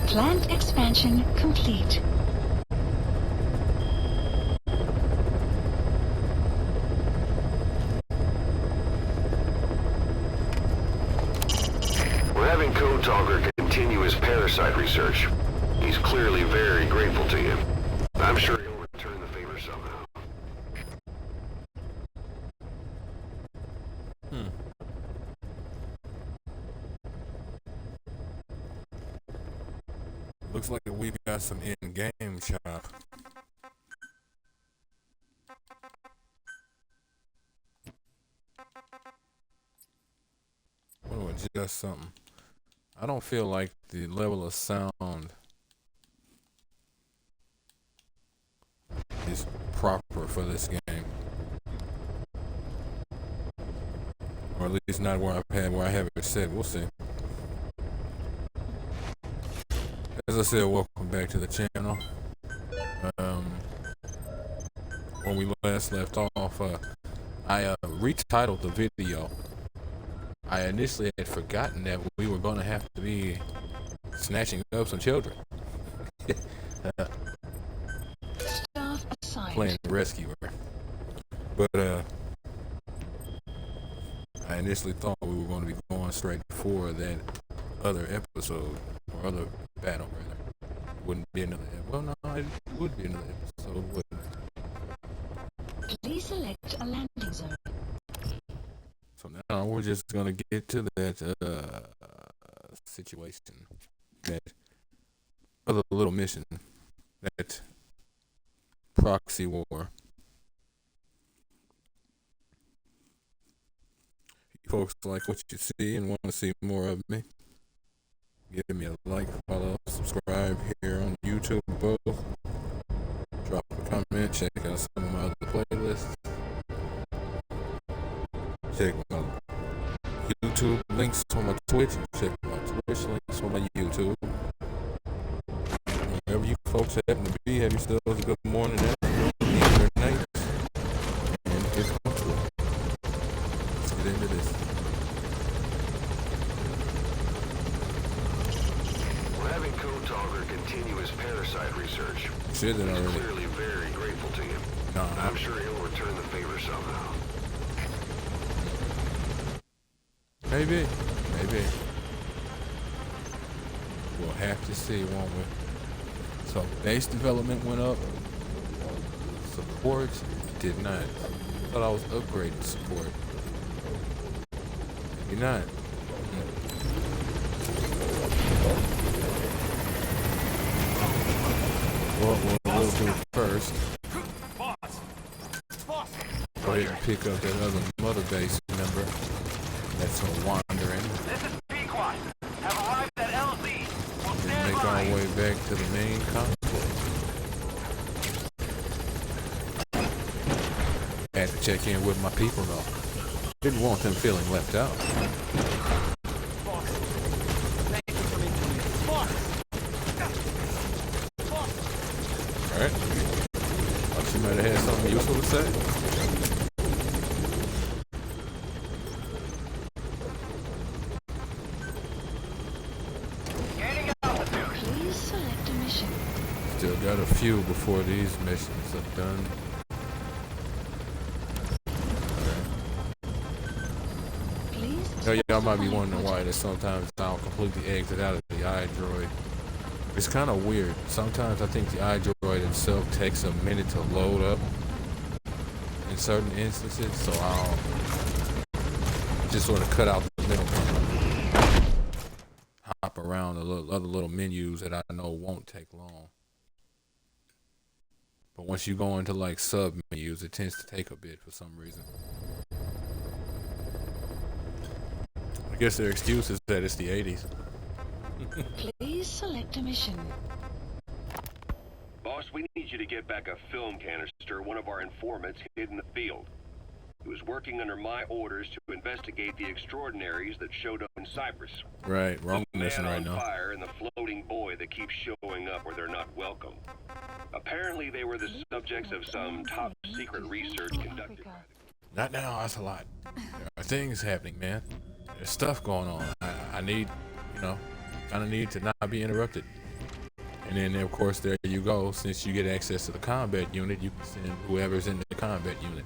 Plant expansion complete. We're having Code Talker continue his parasite research. He's clearly very grateful to you. I'm sure he'll return the favor somehow. Looks like we got some in-game chop. What do I adjust something? I don't feel like the level of sound is proper for this game. Or at least not where I have it set. We'll see. As I said, welcome back to the channel. When we last left off, I retitled the video. I initially had forgotten that we were going to have to be snatching up some children. Staff assigned. Playing rescuer. But I initially thought we were going to be going straight for that other episode, or other battle rather. Wouldn't be another well no, it would be another episode, wouldn't it? Please select a landing zone. So now we're just gonna get to that situation, that other little mission, that proxy war. If you folks like what you see and want to see more of me, give me a like, follow, subscribe here on YouTube both. Drop a comment, check out some of my other playlists. Check my YouTube links on my Twitch. Check my Twitch links on my YouTube. Wherever you folks happen to be, have yourselves a good morning, afternoon, evening, or night. And get comfortable. Let's get into this. We're having Code Talker continue his parasite research. Shit, that He's already. clearly very grateful to you. Nah, I'm sure he'll return the favor somehow. maybe. We'll have to see, won't we? So base development went up. Support did not. Thought I was upgrading support. Maybe not. What we'll do first, go ahead and pick up that other mother base member that's wandering, This is Pequot. Have arrived at LZ. We'll and stand make our by. way back to the main conflict. Had to check in with my people though. Didn't want them feeling left out. Alright. Thought you might have had something useful to say. Please select a mission. Still got a few before these missions are done. Please. Now, y'all might be wondering why that sometimes I don't completely exit out of the iDroid. It's kind of weird. Sometimes I think the iDroid itself takes a minute to load up in certain instances, so I'll just sort of cut out the middle one. Hop around the other little menus that I know won't take long. But once you go into like sub menus, it tends to take a bit for some reason. I guess their excuse is that it's the 80s. Please select a mission. Boss, we need you to get back a film canister one of our informants hid in the field. He was working under my orders to investigate the extraordinaries that showed up in Cyprus. Right, wrong mission Man right on now. fire and the floating boy that keeps showing up where they're not welcome. Apparently they were the subjects of some top secret research conducted by the... Not now, that's a lot. There are things happening, man. There's stuff going on. I need, kind of need to not be interrupted. And then, of course, there you go. Since you get access to the combat unit, you can send whoever's in the combat unit.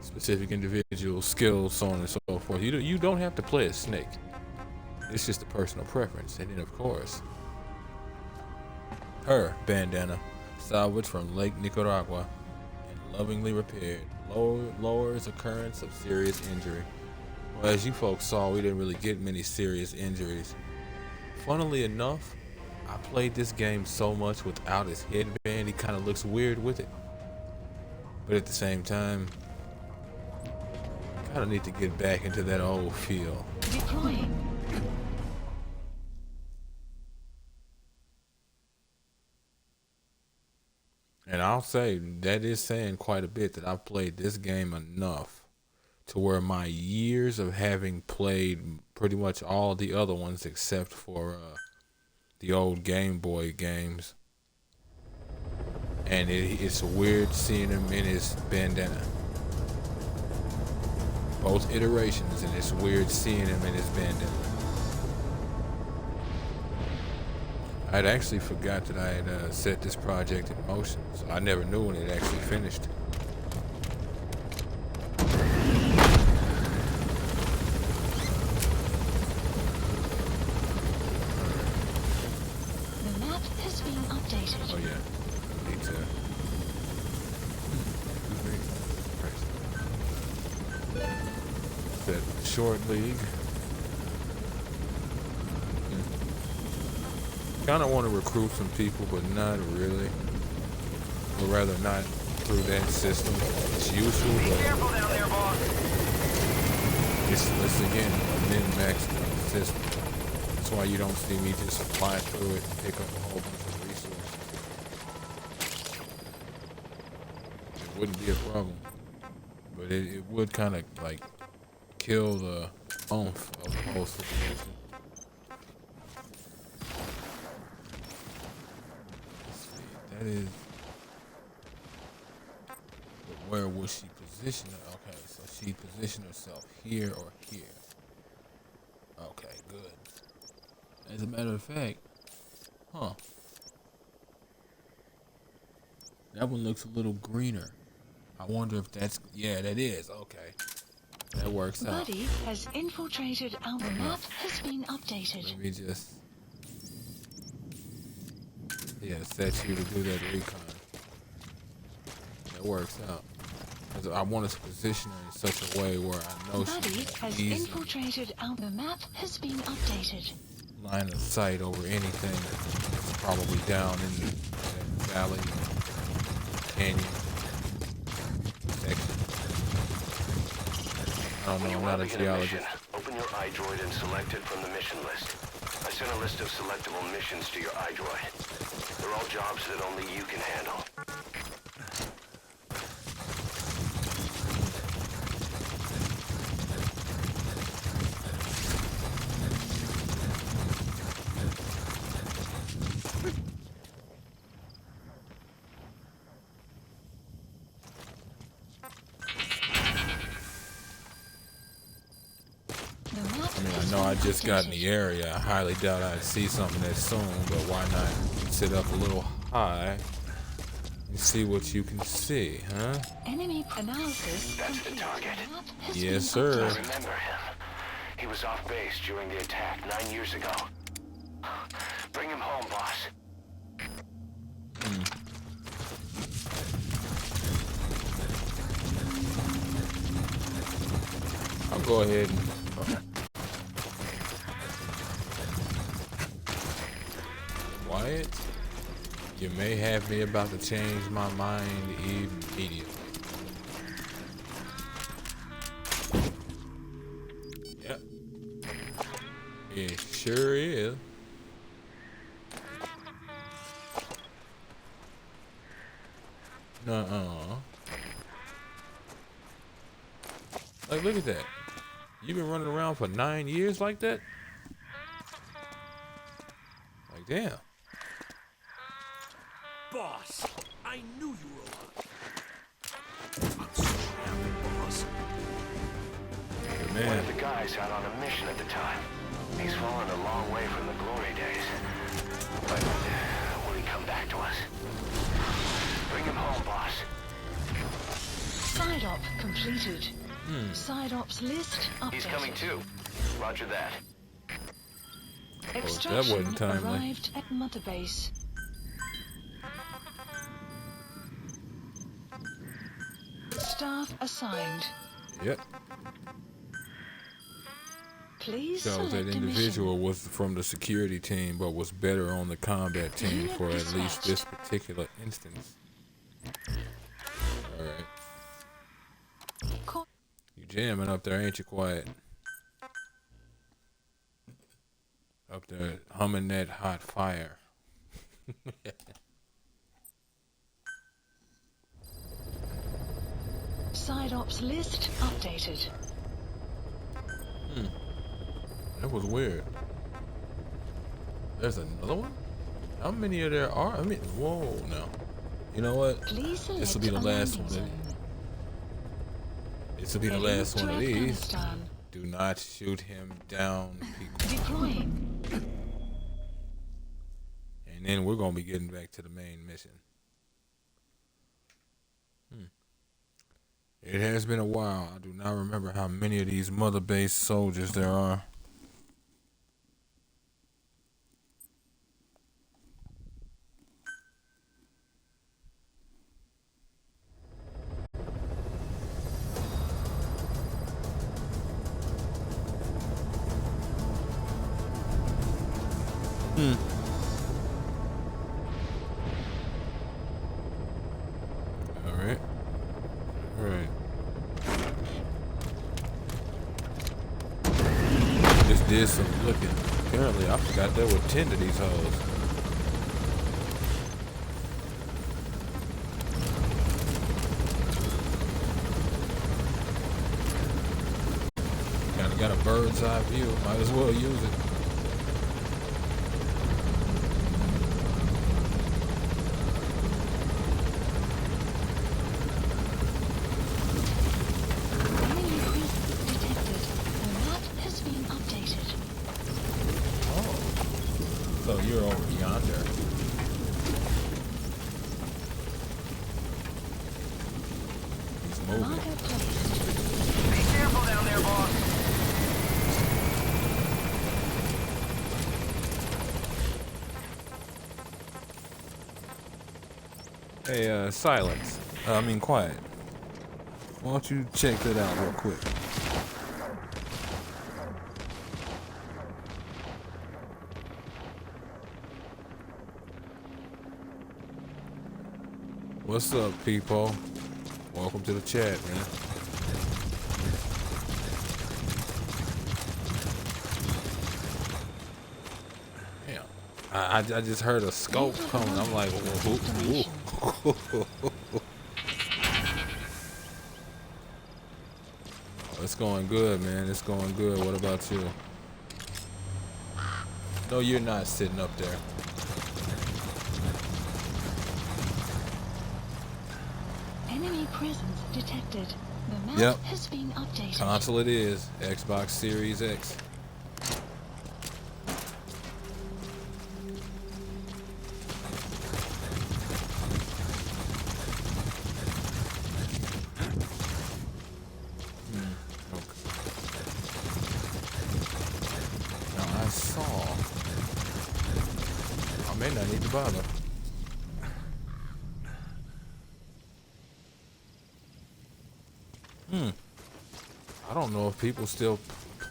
Specific individual skills, so on and so forth. You don't have to play as Snake. It's just a personal preference. And then, of course, her bandana, salvaged from Lake Nicaragua and lovingly repaired, lowers occurrence of serious injury. Well, as you folks saw, we didn't really get many serious injuries. Funnily enough, I played this game so much without his headband, he kind of looks weird with it. But at the same time, kind of need to get back into that old feel. Deploying. And I'll say that is saying quite a bit that I've played this game enough to where my years of having played pretty much all the other ones except for the old Game Boy games, and it's weird seeing him in his bandana. Both iterations, and it's weird seeing him in his bandana. I'd actually forgot that I had set this project in motion, so I never knew when it actually finished. The map has been updated. Oh yeah, need to. That short league. Kind of want to recruit some people, but not really. Or rather, not through that system. It's useful, Be but careful down there, boss. it's again a min-maxed system. That's why you don't see me just fly through it and pick up a whole bunch of resources. It wouldn't be a problem, but it would kind of like kill the oomph of the whole situation. That is. But where will she position her? Okay, so she positioned herself here or here. Okay, good. As a matter of fact, that one looks a little greener. I wonder if that's, yeah, that is, okay. That works out. Buddy has infiltrated our map has been updated. Let me just, set you to do that recon. That works out. 'Cause I want to position her in such a way where I know Buddy she's has easy infiltrated our map has been updated. line of sight over anything that's probably down in that valley, canyon section. I don't When know, you I'm not want a to begin a geologist. mission, open your iDroid and select it from the mission list. I sent a list of selectable missions to your iDroid. They're all jobs that only you can handle. The map I mean, I has know I been just got in updated. the area. I highly doubt I'd see something that soon, but why not sit up a little high and see what you can see, huh? Enemy analysis That's the complete. target. The map has Yes, been sir. I updated. remember him. He was off base during the attack 9 years ago. Bring him home, boss. I'll go ahead and... Wyatt, you may have me about to change my mind immediately. Yep. It sure is. Nuh-uh. Like, look at that. You've been running around for 9 years like that? Like, damn. Boss, I knew you were alive. I'm so happy, boss. But One man, of the guys out on a mission at the time. He's fallen a long way from the glory days. But will he come back to us? Bring him home, boss. Side op completed. Side ops list updated. He's coming too. Roger that. Extraction wasn't timely. arrived at Mother Base. Staff assigned. Yep. Please So select that a mission. individual was from the security team, but was better on the combat team for at least this particular instance. All right. Co- You jamming up there, ain't you? Quiet. Up there, humming that hot fire. Side ops list updated. That was weird. There's another one? How many of there are? I mean, whoa, no. You know what? Please select This will be the a last landing one. zone. This will be the Heading last to one of these. Afghanistan. Do not shoot him down, people. Deploying. And then we're gonna be getting back to the main mission. It has been a while. I do not remember how many of these mother base soldiers there are. Alright. Alright. Just did some looking. Apparently, I forgot there were 10 of these hoes. Kinda got a bird's eye view. Might as well use it. Enemy presence detected. The map has been updated. Oh. So you're over yonder. He's moving. Marker placed. Be careful down there, boss. Hey, silence. I mean, quiet. Why don't you check that out real quick? What's up, people? Welcome to the chat, man. Damn. I just heard a scope coming. I'm like, whoa. It's going good, man. It's going good. What about you? No, you're not sitting up there. Enemy presence detected. The map Yep. has been updated. Console it is. Xbox Series X. Okay. Now I saw. I may not need to bother. I don't know if people still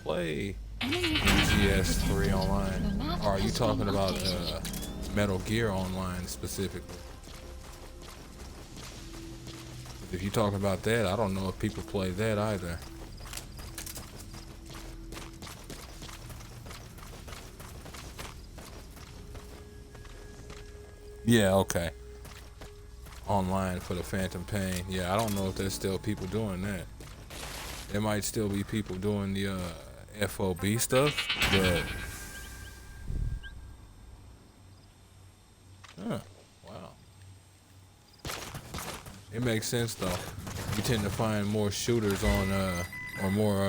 play Enemy MGS3 detected. online. The map Or are you has talking been about updated. Metal Gear Online specifically? If you're talking about that, I don't know if people play that either. Yeah, okay. Online for the Phantom Pain. Yeah, I don't know if there's still people doing that. There might still be people doing the FOB stuff, but wow. It makes sense though. You tend to find more shooters on or more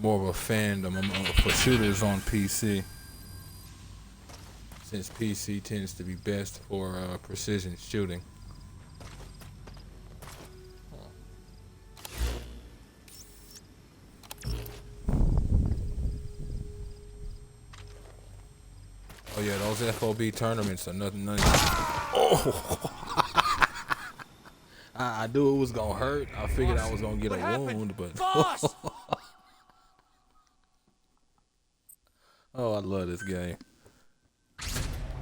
of a fandom for shooters on PC. since PC tends to be best for precision shooting. Oh yeah, those FOB tournaments are nothing. Oh, I knew it was gonna hurt. I figured I was gonna get a wound, but Boss! oh, I love this game.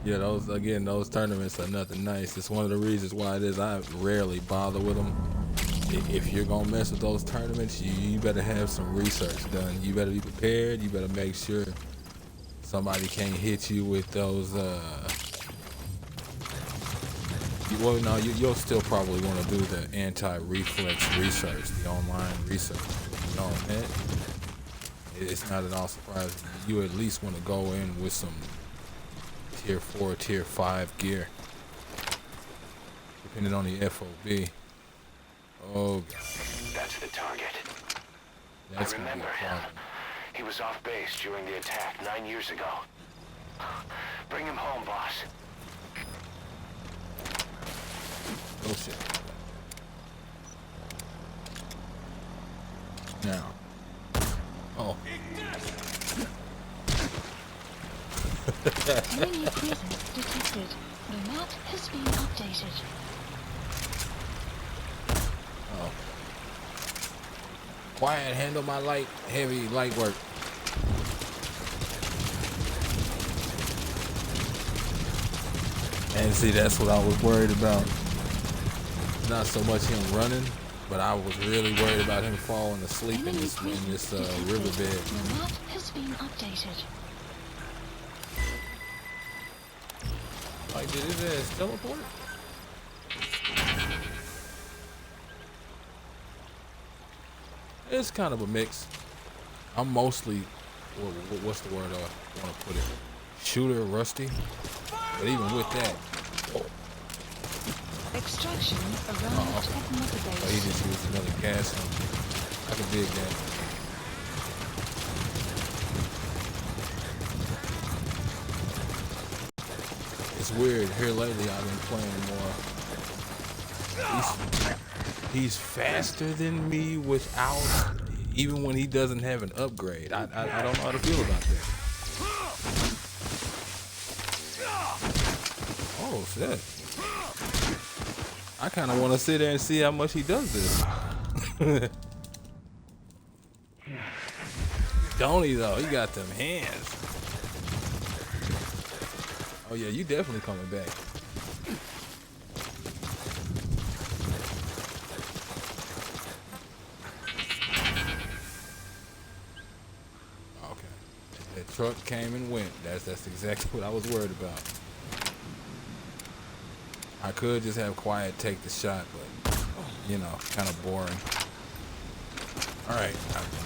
Yeah, those tournaments are nothing nice. It's one of the reasons why it is I rarely bother with them. If you're gonna mess with those tournaments, you better have some research done. You better be prepared. You better make sure somebody can't hit you with those. Well, no, you'll still probably want to do the anti-reflex research, the online research. You know what I mean? It's not at all surprising. You at least want to go in with some tier 4, tier 5 gear, depending on the FOB. Oh, God. That's the target. That's I gonna be a remember him. problem. He was off base during the attack 9 years ago. Bring him home, boss. Oh shit. Now. Oh. Enemy presence detected. The map has been updated. Oh. Quiet, handle my heavy light work. And see, that's what I was worried about. Not so much him running, but I was really worried about him falling asleep in Enemy this presence detected. riverbed. The map has been updated. Like, did his ass teleport? It's kind of a mix. I'm mostly, what's the word I want to put it? Shooter rusty. But even with that, Extraction arrived at Mother oh, he Base. just used another gas. I can dig that. It's weird. Here lately, I've been playing more. He's faster than me without, even when he doesn't have an upgrade. I don't know how to feel about that. Oh shit! I kind of want to sit there and see how much he does this. Don't he though? He got them hands. Oh yeah, you definitely coming back. Okay. That truck came and went. That's exactly what I was worried about. I could just have Quiet take the shot, but you know, kind of boring. All right,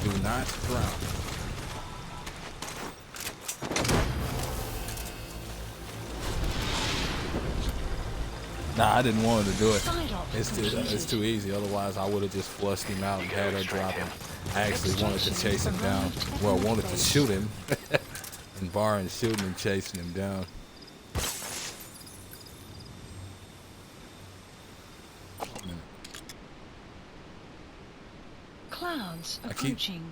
do not drown. Nah, I didn't want her to do it. It's too easy. Otherwise, I would have just flushed him out and had her drop him. I actually wanted to chase him down. Well, wanted to shoot him. And barring shooting and chasing him down. Clouds approaching.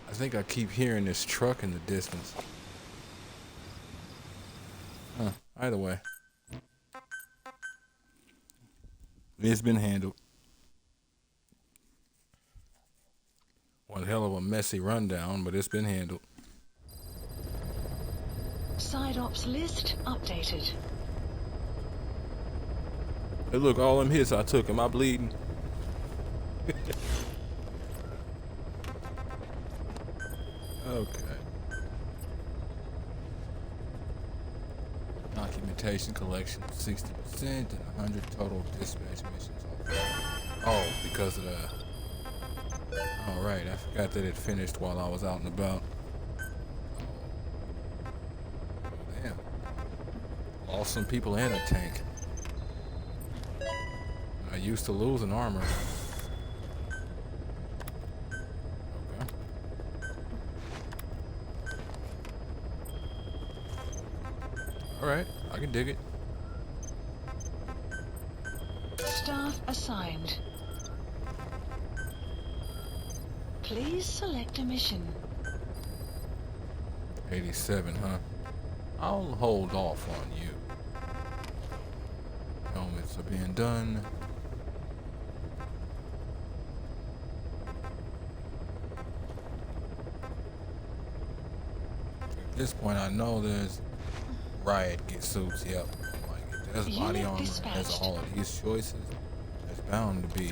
I think I keep hearing this truck in the distance. Huh, either way. It's been handled. One hell of a messy rundown, but it's been handled. Side ops list updated. Hey look, all them hits I took, am I bleeding? Okay. Documentation collection 60% and 100 total dispatch missions. Oh, because of the... Alright, I forgot that it finished while I was out and about. Damn. Lost some people and a tank. I used to losing armor. Okay. dig it. Staff assigned. Please select a mission. 87, huh? I'll hold off on you. Helmets are being done. At this point, I know there's riot get suits. Yep. Like, if there's body Unit armor, there's dispatched. all of these choices. There's bound to be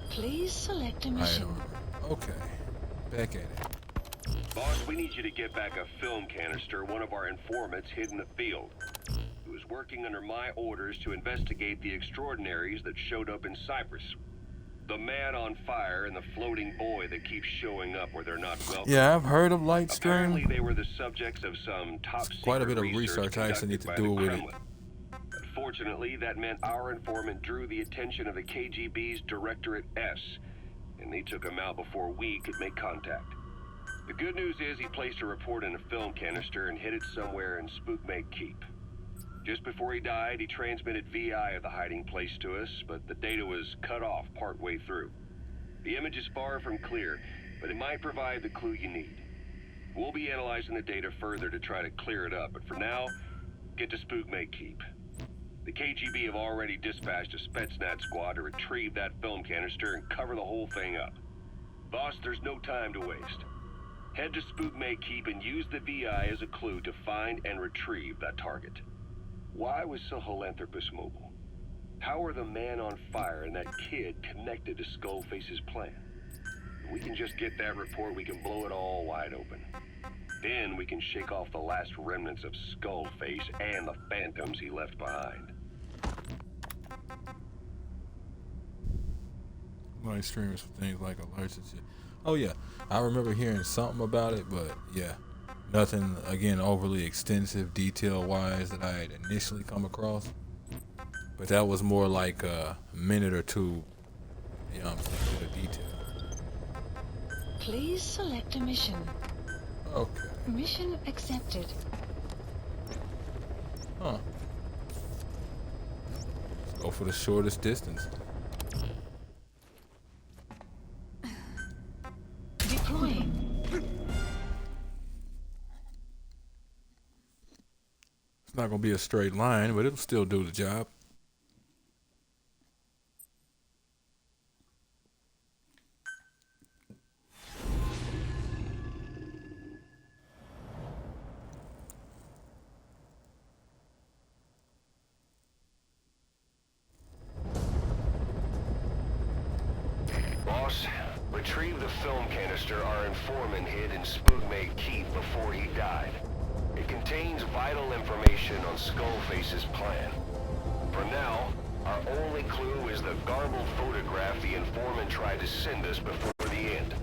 Please select a riot mission. armor. Okay. Back at it. Boss, we need you to get back a film canister one of our informants hid in the field. He was working under my orders to investigate the extraordinaries that showed up in Cyprus. The man on fire and the floating boy that keeps showing up where they're not welcome. Yeah, I've heard of Apparently Lightstream. they were the subjects of some top secret Quite a bit of research I actually need to do with it. Unfortunately, that meant our informant drew the attention of the KGB's Directorate S, and they took him out before we could make contact. The good news is he placed a report in a film canister and hid it somewhere in Spookmate Keep. Just before he died, he transmitted VI of the hiding place to us, but the data was cut off partway through. The image is far from clear, but it might provide the clue you need. We'll be analyzing the data further to try to clear it up, but for now, get to Spookmate Keep. The KGB have already dispatched a Spetsnaz squad to retrieve that film canister and cover the whole thing up. Boss, there's no time to waste. Head to Spookmate Keep and use the VI as a clue to find and retrieve that target. Why was Sahelanthropus mobile? How are the man on fire and that kid connected to Skullface's plan? If we can just get that report, we can blow it all wide open. Then we can shake off the last remnants of Skullface and the phantoms he left behind. Live streams for things like alerts and shit. Oh yeah, I remember hearing something about it, but yeah, nothing again overly extensive detail wise that I had initially come across. But that was more like a minute or two, you know what I'm saying, bit of detail. Please select a mission. Okay. Mission accepted. Huh. Let's go for the shortest distance. Deploying. It's not gonna be a straight line, but it'll still do the job. Boss, retrieve the film canister our informant hid in Spookmate Keep before he died. It contains vital information on Skullface's plan. For now, our only clue is the garbled photograph the informant tried to send us before the end.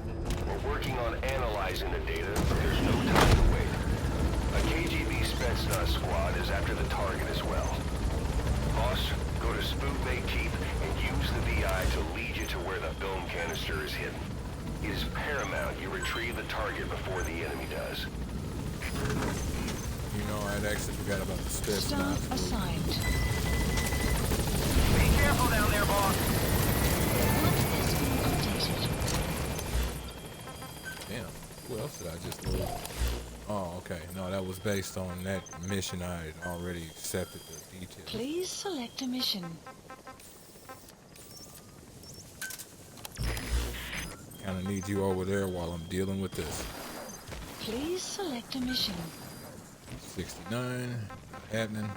We're working on analyzing the data, but there's no time to wait. A KGB Spetsnaz squad is after the target as well. Boss, go to Spookmate Keep and use the VI to lead you to where the film canister is hidden. It is paramount you retrieve the target before the enemy does. You know, I'd actually forgot about the steps. Staff assigned. Be careful down there, boss. What has been updated? Damn. Who else did I just lose? Oh, okay. No, that was based on that mission I had already accepted the details. Please select a mission. Kind of need you over there while I'm dealing with this. Please select a mission. 69, not happening.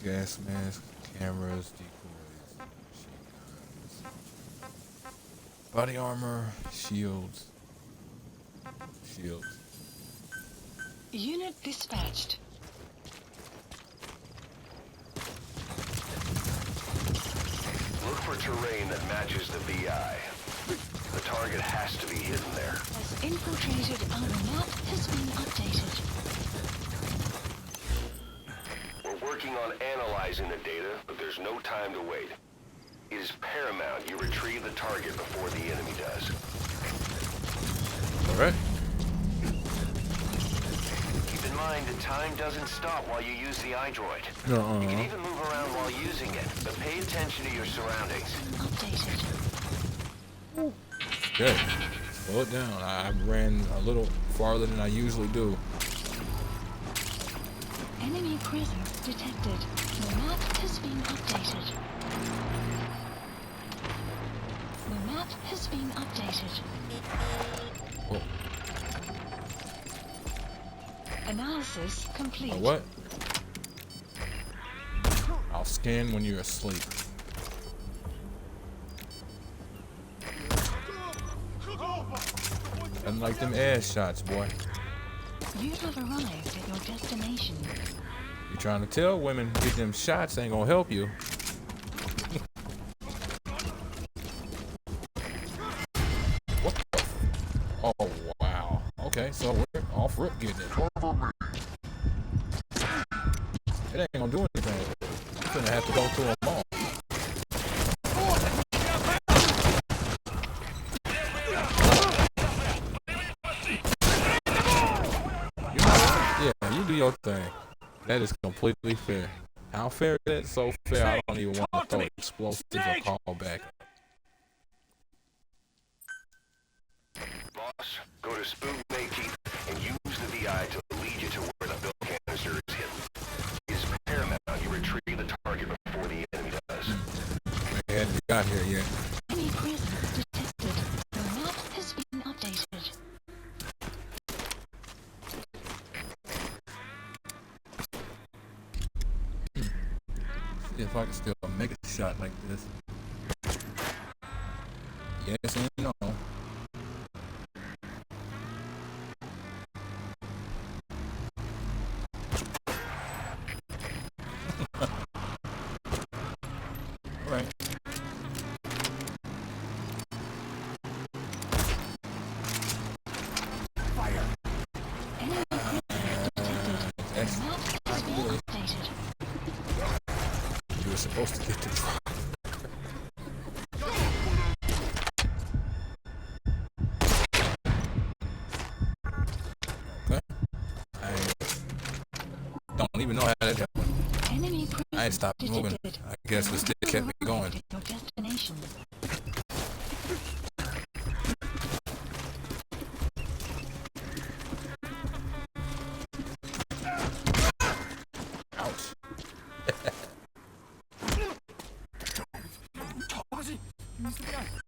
Gas mask, cameras, decoys, machine guns, body armor, shields. Unit dispatched. Look for terrain that matches the VI. The target has to be hidden there. Has infiltrated our map has been updated. We're working on analyzing the data, but there's no time to wait. It is paramount you retrieve the target before the enemy does. All right. Keep in mind that time doesn't stop while you use the iDroid. You can even move around while using it, but pay attention to your surroundings. Updated. Okay. Slow it down. I ran a little farther than I usually do. Enemy presence detected. The map has been updated. The map has been updated. Oh, Analysis complete. what? I'll scan when you're asleep. Nothing like them ass shots, boy. You have arrived at your destination. You trying to tell women get them shots ain't gonna help you. What the oh, wow. Okay, so we're off rip getting it. It ain't gonna do anything. I'm gonna have to go to a mall. Yeah, you do your thing. That is completely fair. How fair is that? So fair, I don't even want to throw explosives or call back. Boss, go to Spook Keep and use the VI to lead you to where the film canister is hidden. It's paramount you retrieve the target before the enemy does. We hadn't got here yet. Enemy presence detected. The map has been updated. See if I can still make a shot like this. Yes and no. Right. Enemy presence detected. That's The map has been updated. you were supposed to get the drop. Okay. I don't even know how that happened. Enemy presence I ain't stopped moving. detected. I guess it still kept me going. Your destination. Ouch.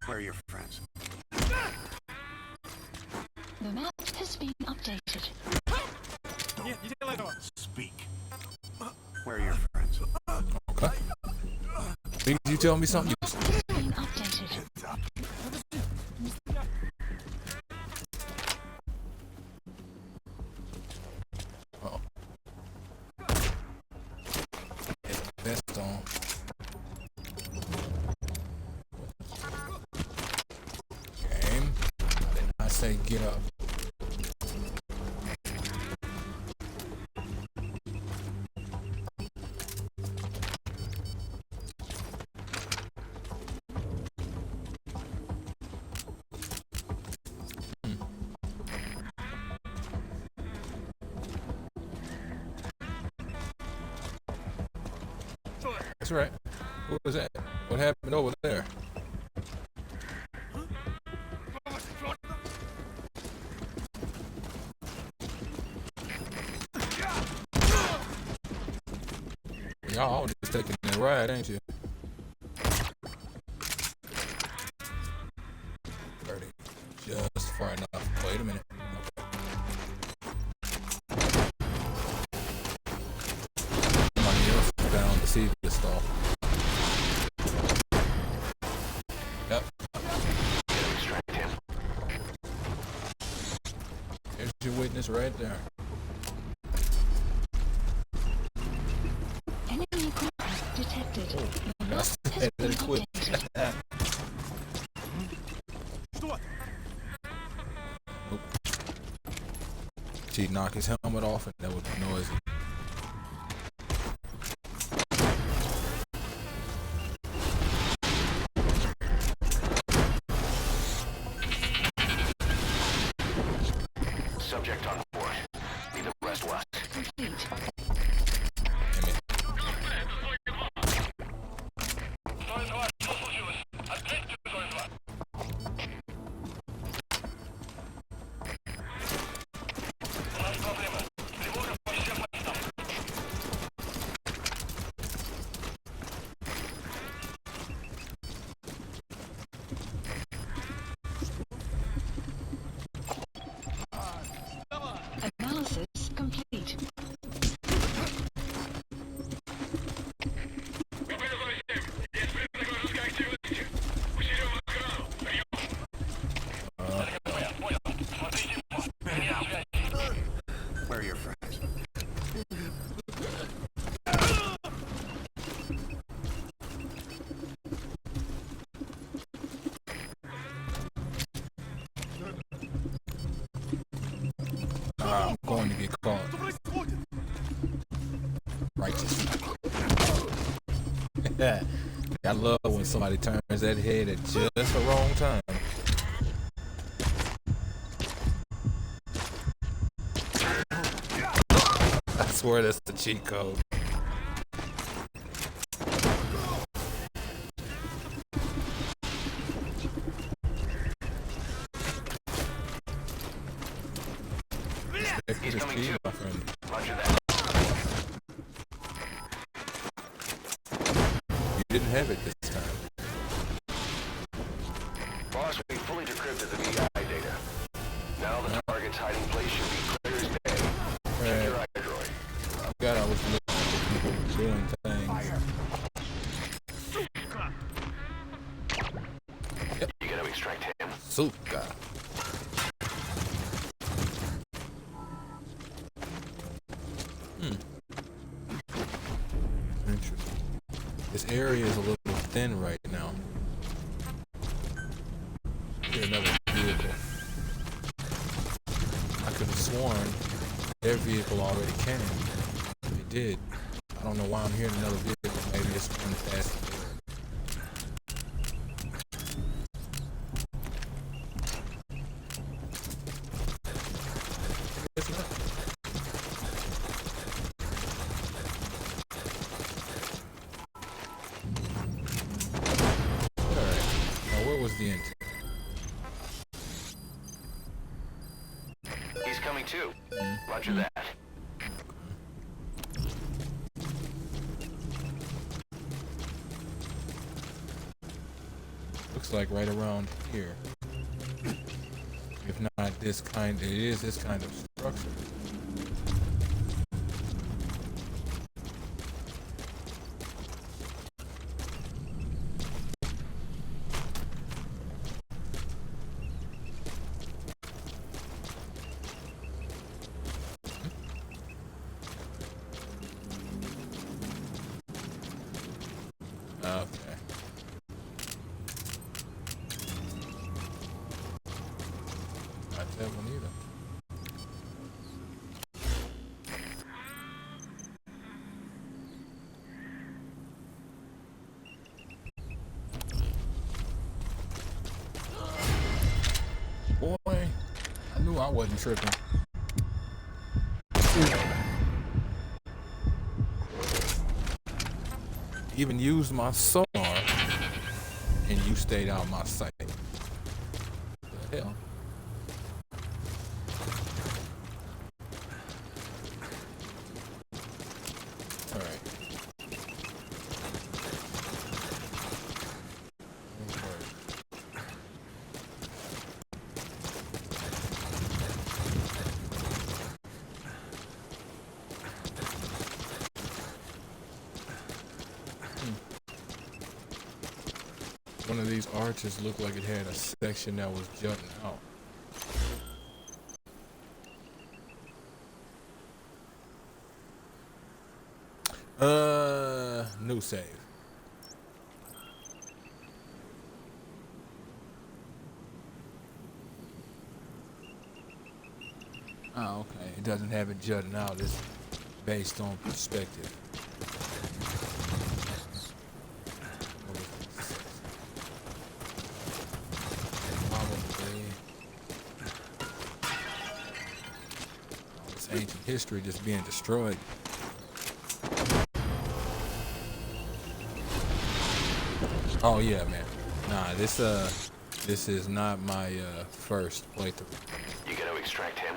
Where are your friends? The map has been updated. Speak. Where are your friends? Okay. Did you tell me something? Map has been updated. Uh-oh. Get the vest on. Game. Then I say get up. That's right. What was that? What happened over there? Y'all all just taking that ride, ain't you? 30. Just far enough. Wait a minute. Somebody else is down to see this stuff. Yep. Extract him. There's your witness right there. Enemy presence detected. The map That's has that been quick. updated. She'd knock his helmet off and that would be noisy. Subject on board. Leave the rest to us. Yeah. I love when somebody turns that head at just the wrong time. I swear that's the cheat code. He's coming too. My friend. Roger that. You didn't have it this time. Boss, we fully decrypted the VI data. Now the target's hiding place should be clear as day. Check your iDroid. I forgot I was looking at people doing things. You gotta extract him. Suka. Interesting. This area is a little thin right now. Here's another vehicle. I could have sworn their vehicle already came. They did. I don't know why I'm hearing another vehicle. Maybe it's coming fast. It's not. Alright. Now where was the intent? He's coming too. Roger that. Looks like right around here. If not this kind, it is this kind of structure. Okay. Not that one either. Boy, I knew I wasn't tripping. Even used my sonar, and you stayed out my sight. The hell? All right. One of these arches looked like it had a section that was jutting out. New save. Oh, okay. It doesn't have it jutting out. It's based on perspective. Ancient history just being destroyed. Oh yeah, man. Nah, this is not my first playthrough. You gotta extract him.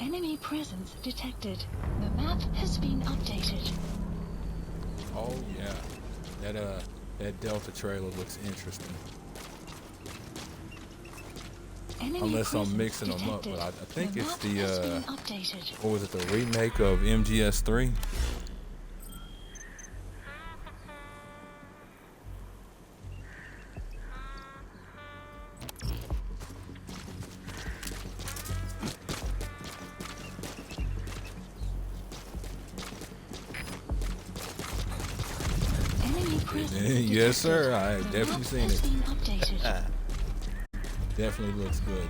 Enemy presence detected. The map has been updated. Oh yeah, that Delta trailer looks interesting. Enemy Unless I'm presence mixing them up, detected. but I think The it's map the has been updated. what was it, the remake of MGS3? Yes, sir. I have definitely seen Has it. been updated. Definitely looks good.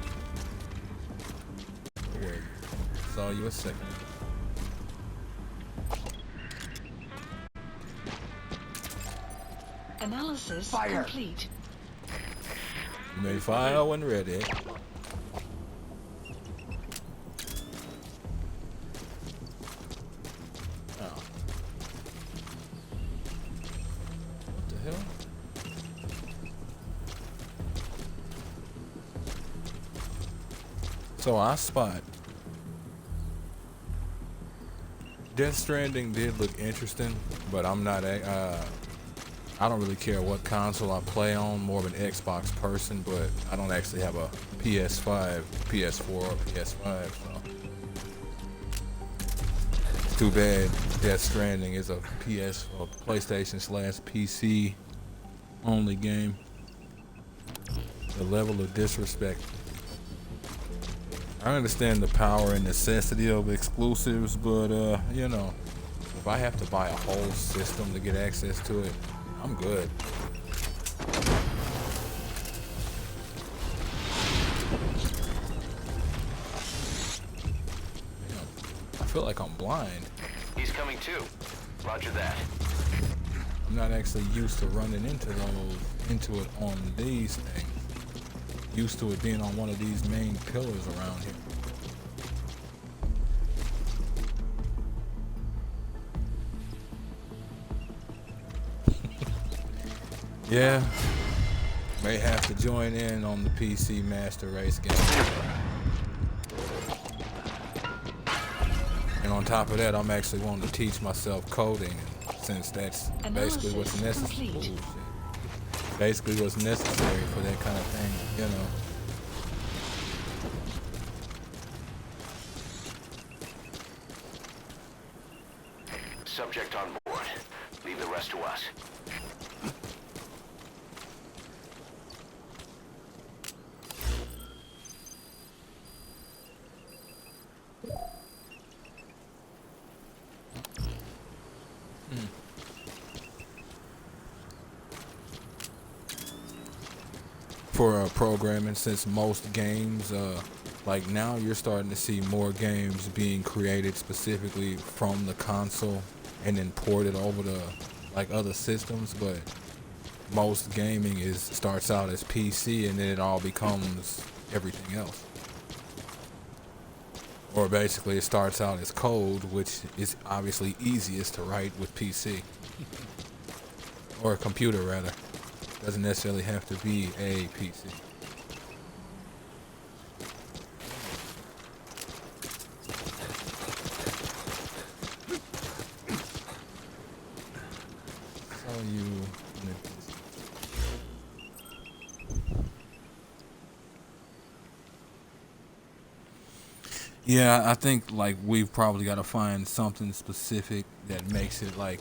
Wait, saw you a second. Analysis complete. You may fire when ready. Oh. What the hell? So I spot Death Stranding did look interesting, but I'm not I don't really care what console I play on, more of an Xbox person, but I don't actually have a PS5, PS4, or PS5, so it's too bad Death Stranding is a PlayStation/PC only game. The level of disrespect. I understand the power and necessity of exclusives, but you know, if I have to buy a whole system to get access to it, I'm good. Damn, I feel like I'm blind. He's coming too. Roger that. I'm not actually used to running into it on these things. Used to it being on one of these main pillars around here. Yeah, may have to join in on the PC Master Race game. And on top of that, I'm actually wanting to teach myself coding, since that's basically what's necessary. Basically what's necessary for that kind of thing, you know. Subject on board. Leave the rest to us. For programming, since most games, like now you're starting to see more games being created specifically from the console and then ported over to like other systems, but most gaming starts out as PC and then it all becomes everything else. Or basically it starts out as code, which is obviously easiest to write with PC. Or a computer rather. Doesn't necessarily have to be a PC. So yeah, I think like we've probably got to find something specific that makes it like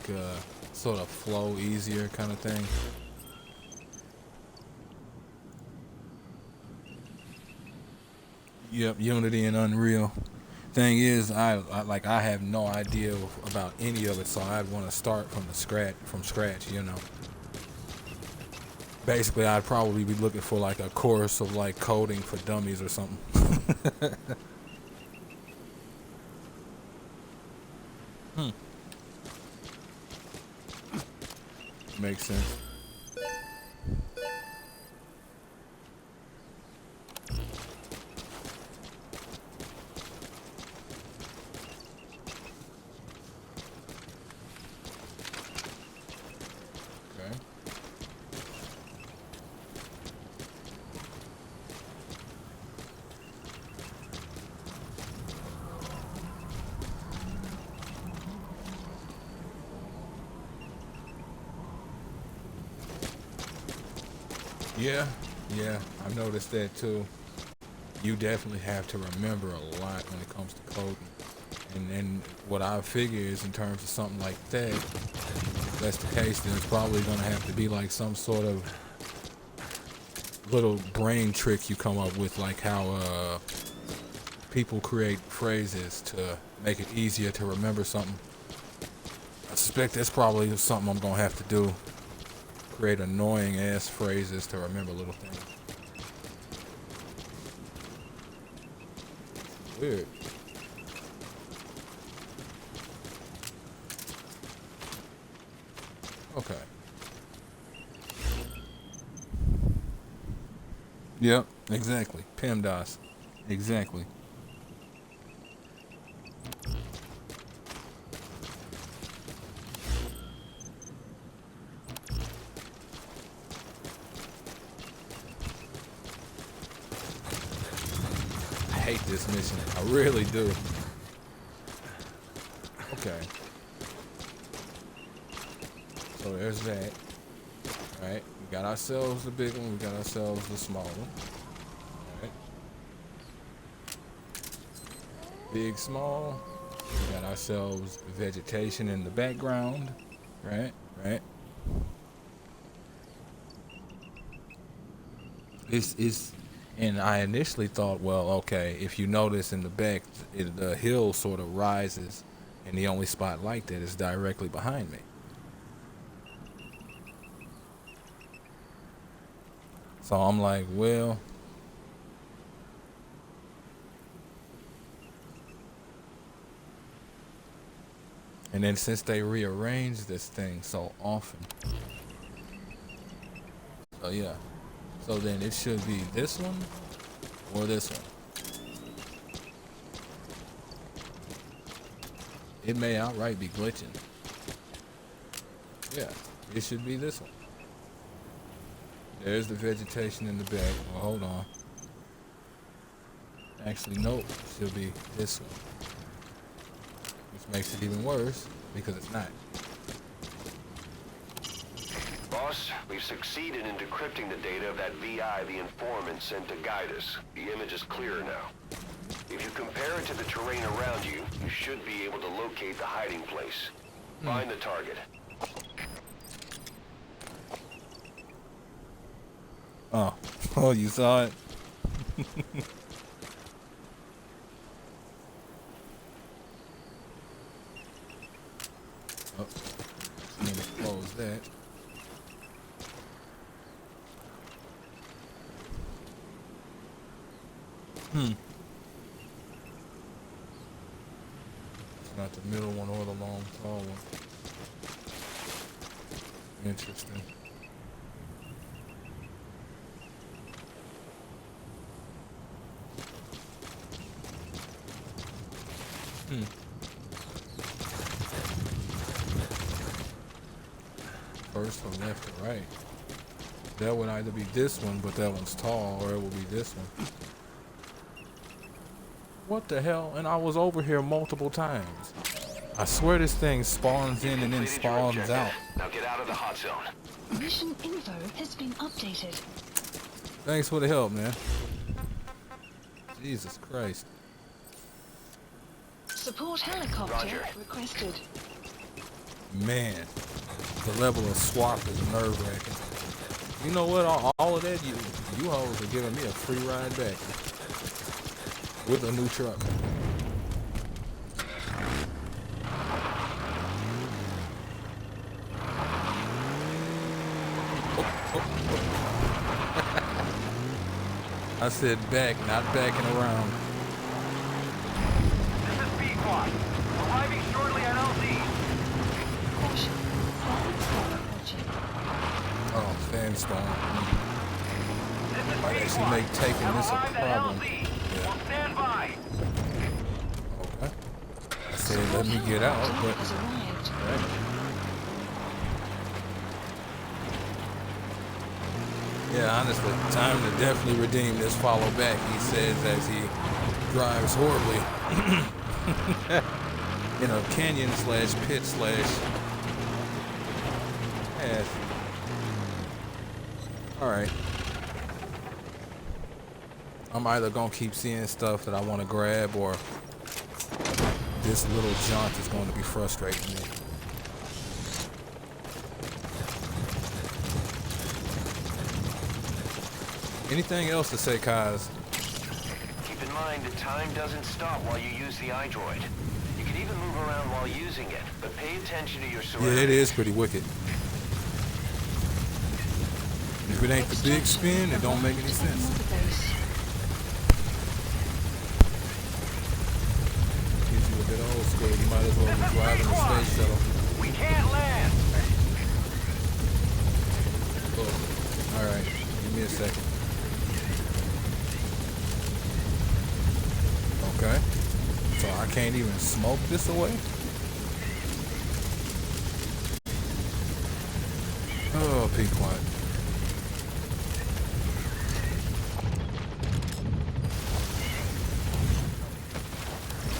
sort of flow easier kind of thing. Yep, Unity and Unreal. Thing is, I have no idea about any of it, so I'd want to start from scratch, you know. Basically, I'd probably be looking for like a course of like coding for dummies or something. Makes sense. Yeah, I've noticed that too. You definitely have to remember a lot when it comes to coding. And what I figure is in terms of something like that, if that's the case, then it's probably going to have to be like some sort of little brain trick you come up with, like how people create phrases to make it easier to remember something. I suspect that's probably something I'm going to have to do. create annoying ass phrases to remember little things. Weird. Okay. Yep, exactly. PEMDAS. Exactly. I hate this mission. I really do. Okay. So there's that. Alright. We got ourselves the big one. We got ourselves the small one. Alright. Big, small. We got ourselves vegetation in the background. Right? Right. And I initially thought, well, okay, if you notice in the back, the hill sort of rises, and the only spot like that is directly behind me. So I'm like, well, and then since they rearrange this thing so often, so yeah. So then it should be this one or this one. It may outright be glitching. Yeah, it should be this one. There's the vegetation in the back. Well, hold on. Actually, nope. It should be this one. Which makes it even worse because it's not. Boss, we've succeeded in decrypting the data of that VI the informant sent to guide us. The image is clearer now. If you compare it to the terrain around you, you should be able to locate the hiding place. Find the target. Oh, oh, you saw it? Oh, need to close that. It's not the middle one or the long, tall one. Interesting. First from left to right. That would either be this one, but that one's tall, or it would be this one. What the hell? And I was over here multiple times. I swear this thing spawns in and then spawns out. Now get out of the hot zone. Mission info has been updated. Thanks for the help, man. Jesus Christ. Support helicopter requested. Man, the level of swap is nerve-wracking. You know what? All of that, you hoes are giving me a free ride back with a new truck. I said back, not backing around. This is B-Quad. Arriving shortly at LZ. Caution. Sandstorm approaching. Oh, sandstorm. Might actually make taking this a problem. We'll stand by. Okay. I said let me get out, but Has arrived. right. Yeah, honestly, time to definitely redeem this follow back, he says as he drives horribly in a canyon slash pit slash. Yeah. Alright. I'm either gonna keep seeing stuff that I want to grab, or this little jaunt is going to be frustrating me. Anything else to say, Kaz? Keep in mind that time doesn't stop while you use the iDroid. You can even move around while using it, but pay attention to your surroundings. Yeah, it is pretty wicked. it ain't the big spin, it don't make any sense. Mother base. Get you a bit old school, you might as well be driving the space shuttle. We can't land. Oh, alright, give me a second. Okay. So I can't even smoke this away? Oh, be quiet.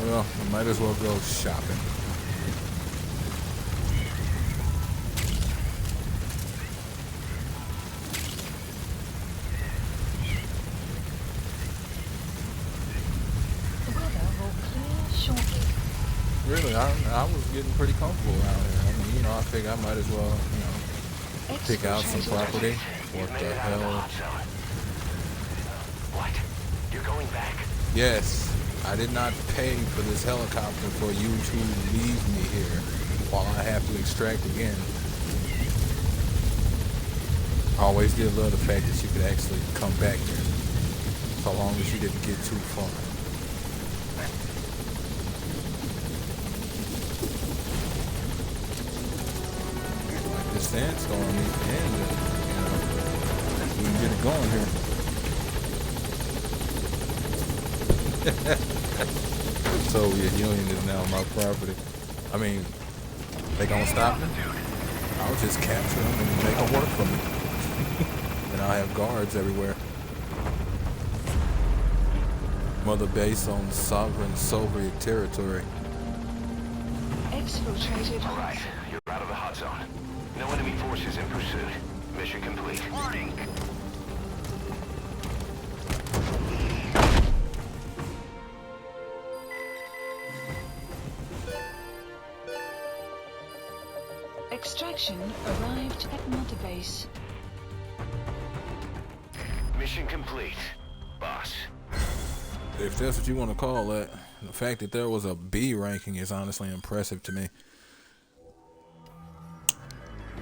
Well, I might as well go shopping. The weather will clear shortly. Really, I was getting pretty comfortable out here. I mean, you know, I figured I might as well, you know, pick out some property. What the hell? What? You're going back? Yes, I did not pay for this helicopter for you to leave me here while I have to extract again. I always did love the fact that you could actually come back here, so long as you didn't get too far. Like this sandstorm needs to end, you know, we can get it going here. The Soviet Union is now my property. I mean, they gonna stop me? I'll just capture them and make them work for me. And I'll have guards everywhere. Mother base on sovereign Soviet territory. Exfiltrated. All right, you're out of the hot zone. No enemy forces in pursuit. Mission complete. Warning. Extraction arrived at Mother base. Mission complete, boss. If that's what you want to call that, the fact that there was a B ranking is honestly impressive to me.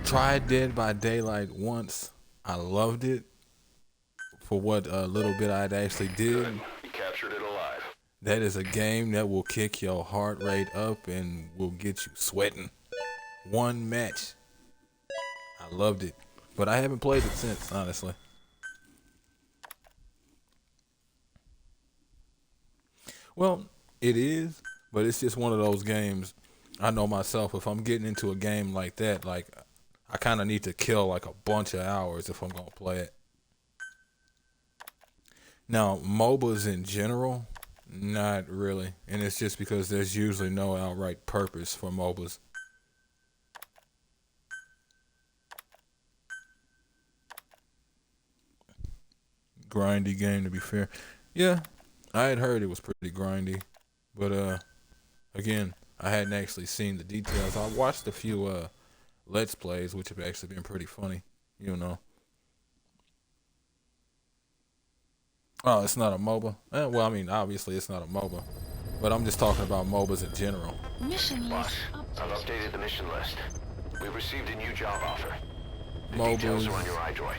Tried Dead by Daylight once. I loved it for what little bit I'd actually did. You captured it alive. That is a game that will kick your heart rate up and will get you sweating. One match. I loved it. But I haven't played it since, honestly. Well, it is, but it's just one of those games. I know myself, if I'm getting into a game like that, like, I kind of need to kill like a bunch of hours if I'm going to play it. Now, MOBAs in general, not really. And it's just because there's usually no outright purpose for MOBAs. Grindy game, to be fair. Yeah, I had heard it was pretty grindy, but again, I hadn't actually seen the details. I watched a few Let's Plays, which have actually been pretty funny, you know. Oh, it's not a MOBA? Well, I mean, obviously it's not a MOBA, but I'm just talking about MOBAs in general. Mission Boss, list I've updated. updated the mission list. We received a new job offer. The MOBAs. details are on your iDroid.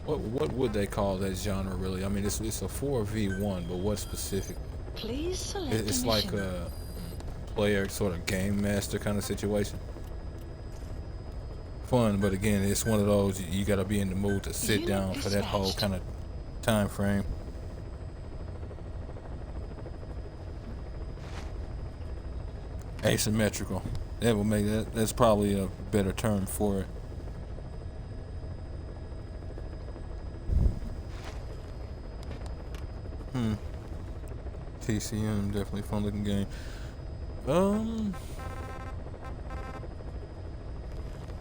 What would they call that genre really? I mean, it's a 4v1, but what specific? Please select It's a like mission. a player sort of game master kind of situation. Fun, but again, it's one of those you got to be in the mood to sit Unit down for that whole dispatched. kind of time frame. Asymmetrical. That will make that. That's probably a better term for it. TCM, definitely fun looking game.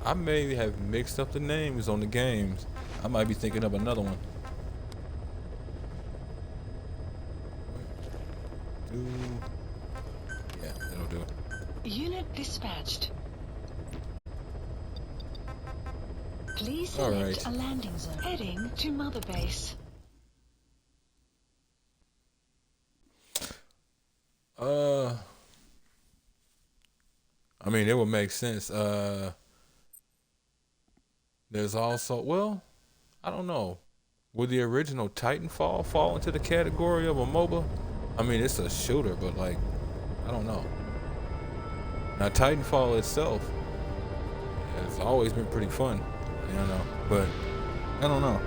I may have mixed up the names on the games. I might be thinking of another one. Yeah, that'll do it. Unit dispatched. Please All select right. a landing zone. Heading to Mother base. I mean, it would make sense. There's also, well, I don't know. Would the original Titanfall fall into the category of a MOBA? I mean, it's a shooter, but like, I don't know. Now, Titanfall itself has always been pretty fun, you know, but I don't know.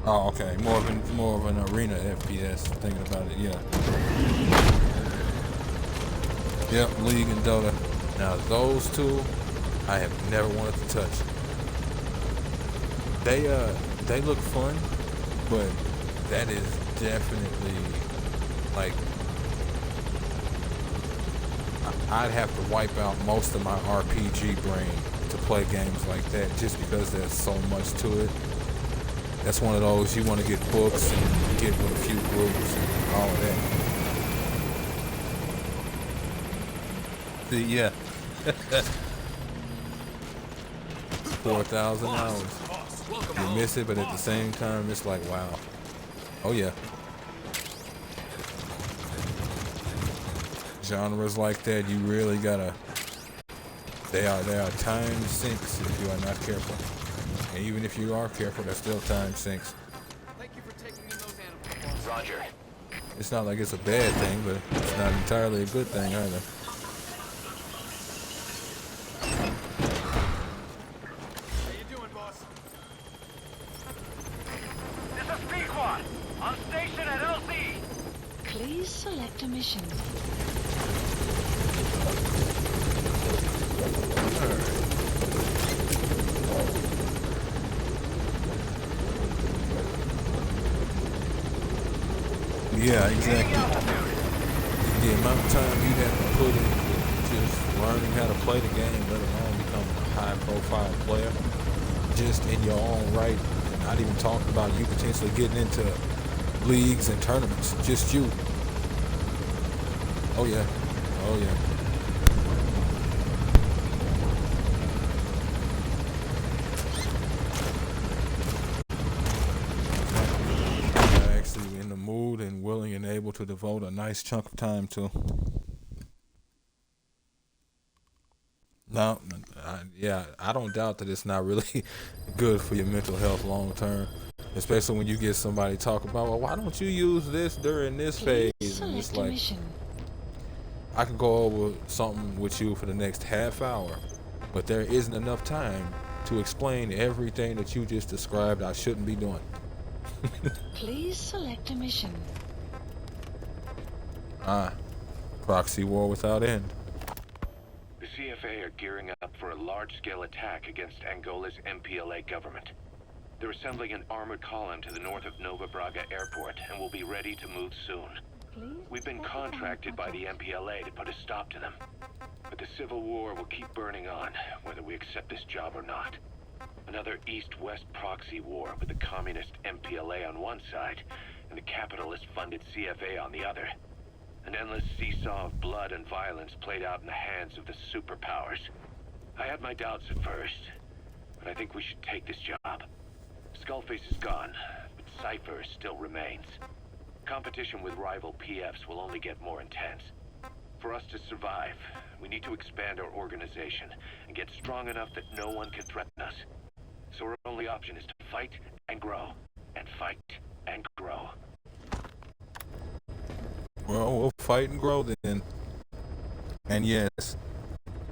Oh, okay, more of an arena FPS. Thinking about it, yeah. Yep, League and Dota. Now, those two, I have never wanted to touch. They look fun, but that is definitely like I'd have to wipe out most of my RPG brain to play games like that, just because there's so much to it. That's one of those you want to get books and get with a few groups and all of that. See, yeah. 4,000 hours. You miss it, but at the same time, it's like, wow. Oh yeah. Genres like that, you really gotta. They are time sinks if you are not careful. And even if you are careful, they're still time sinks. Thank you for taking in those animals. Roger. It's not like it's a bad thing, but it's not entirely a good thing either. How you doing, boss? This is Pequod. On station at LZ. Please select a mission. Yeah, exactly. The amount of time you'd have to put into just learning how to play the game, let alone becoming a high-profile player, just in your own right, and not even talking about you potentially getting into leagues and tournaments, just you. Oh yeah, oh yeah. In the mood and willing and able to devote a nice chunk of time to. Now, I don't doubt that it's not really good for your mental health long term, especially when you get somebody talk about, well, why don't you use this during this phase? And it's like, I can go over something with you for the next half hour, but there isn't enough time to explain everything that you just described I shouldn't be doing. Please select a mission. Proxy war without end. The CFA are gearing up for a large-scale attack against Angola's MPLA government. They're assembling an armored column to the north of Nova Braga Airport and will be ready to move soon. We've been contracted by the MPLA to put a stop to them. But the civil war will keep burning on, whether we accept this job or not. Another East-West proxy war with the communist MPLA on one side and the capitalist-funded CFA on the other. An endless seesaw of blood and violence played out in the hands of the superpowers. I had my doubts at first, but I think we should take this job. Skullface is gone, but Cypher still remains. Competition with rival PFs will only get more intense. For us to survive, we need to expand our organization and get strong enough that no one can threaten us. So our only option is to fight and grow, and fight and grow. Well, we'll fight and grow then. And yes,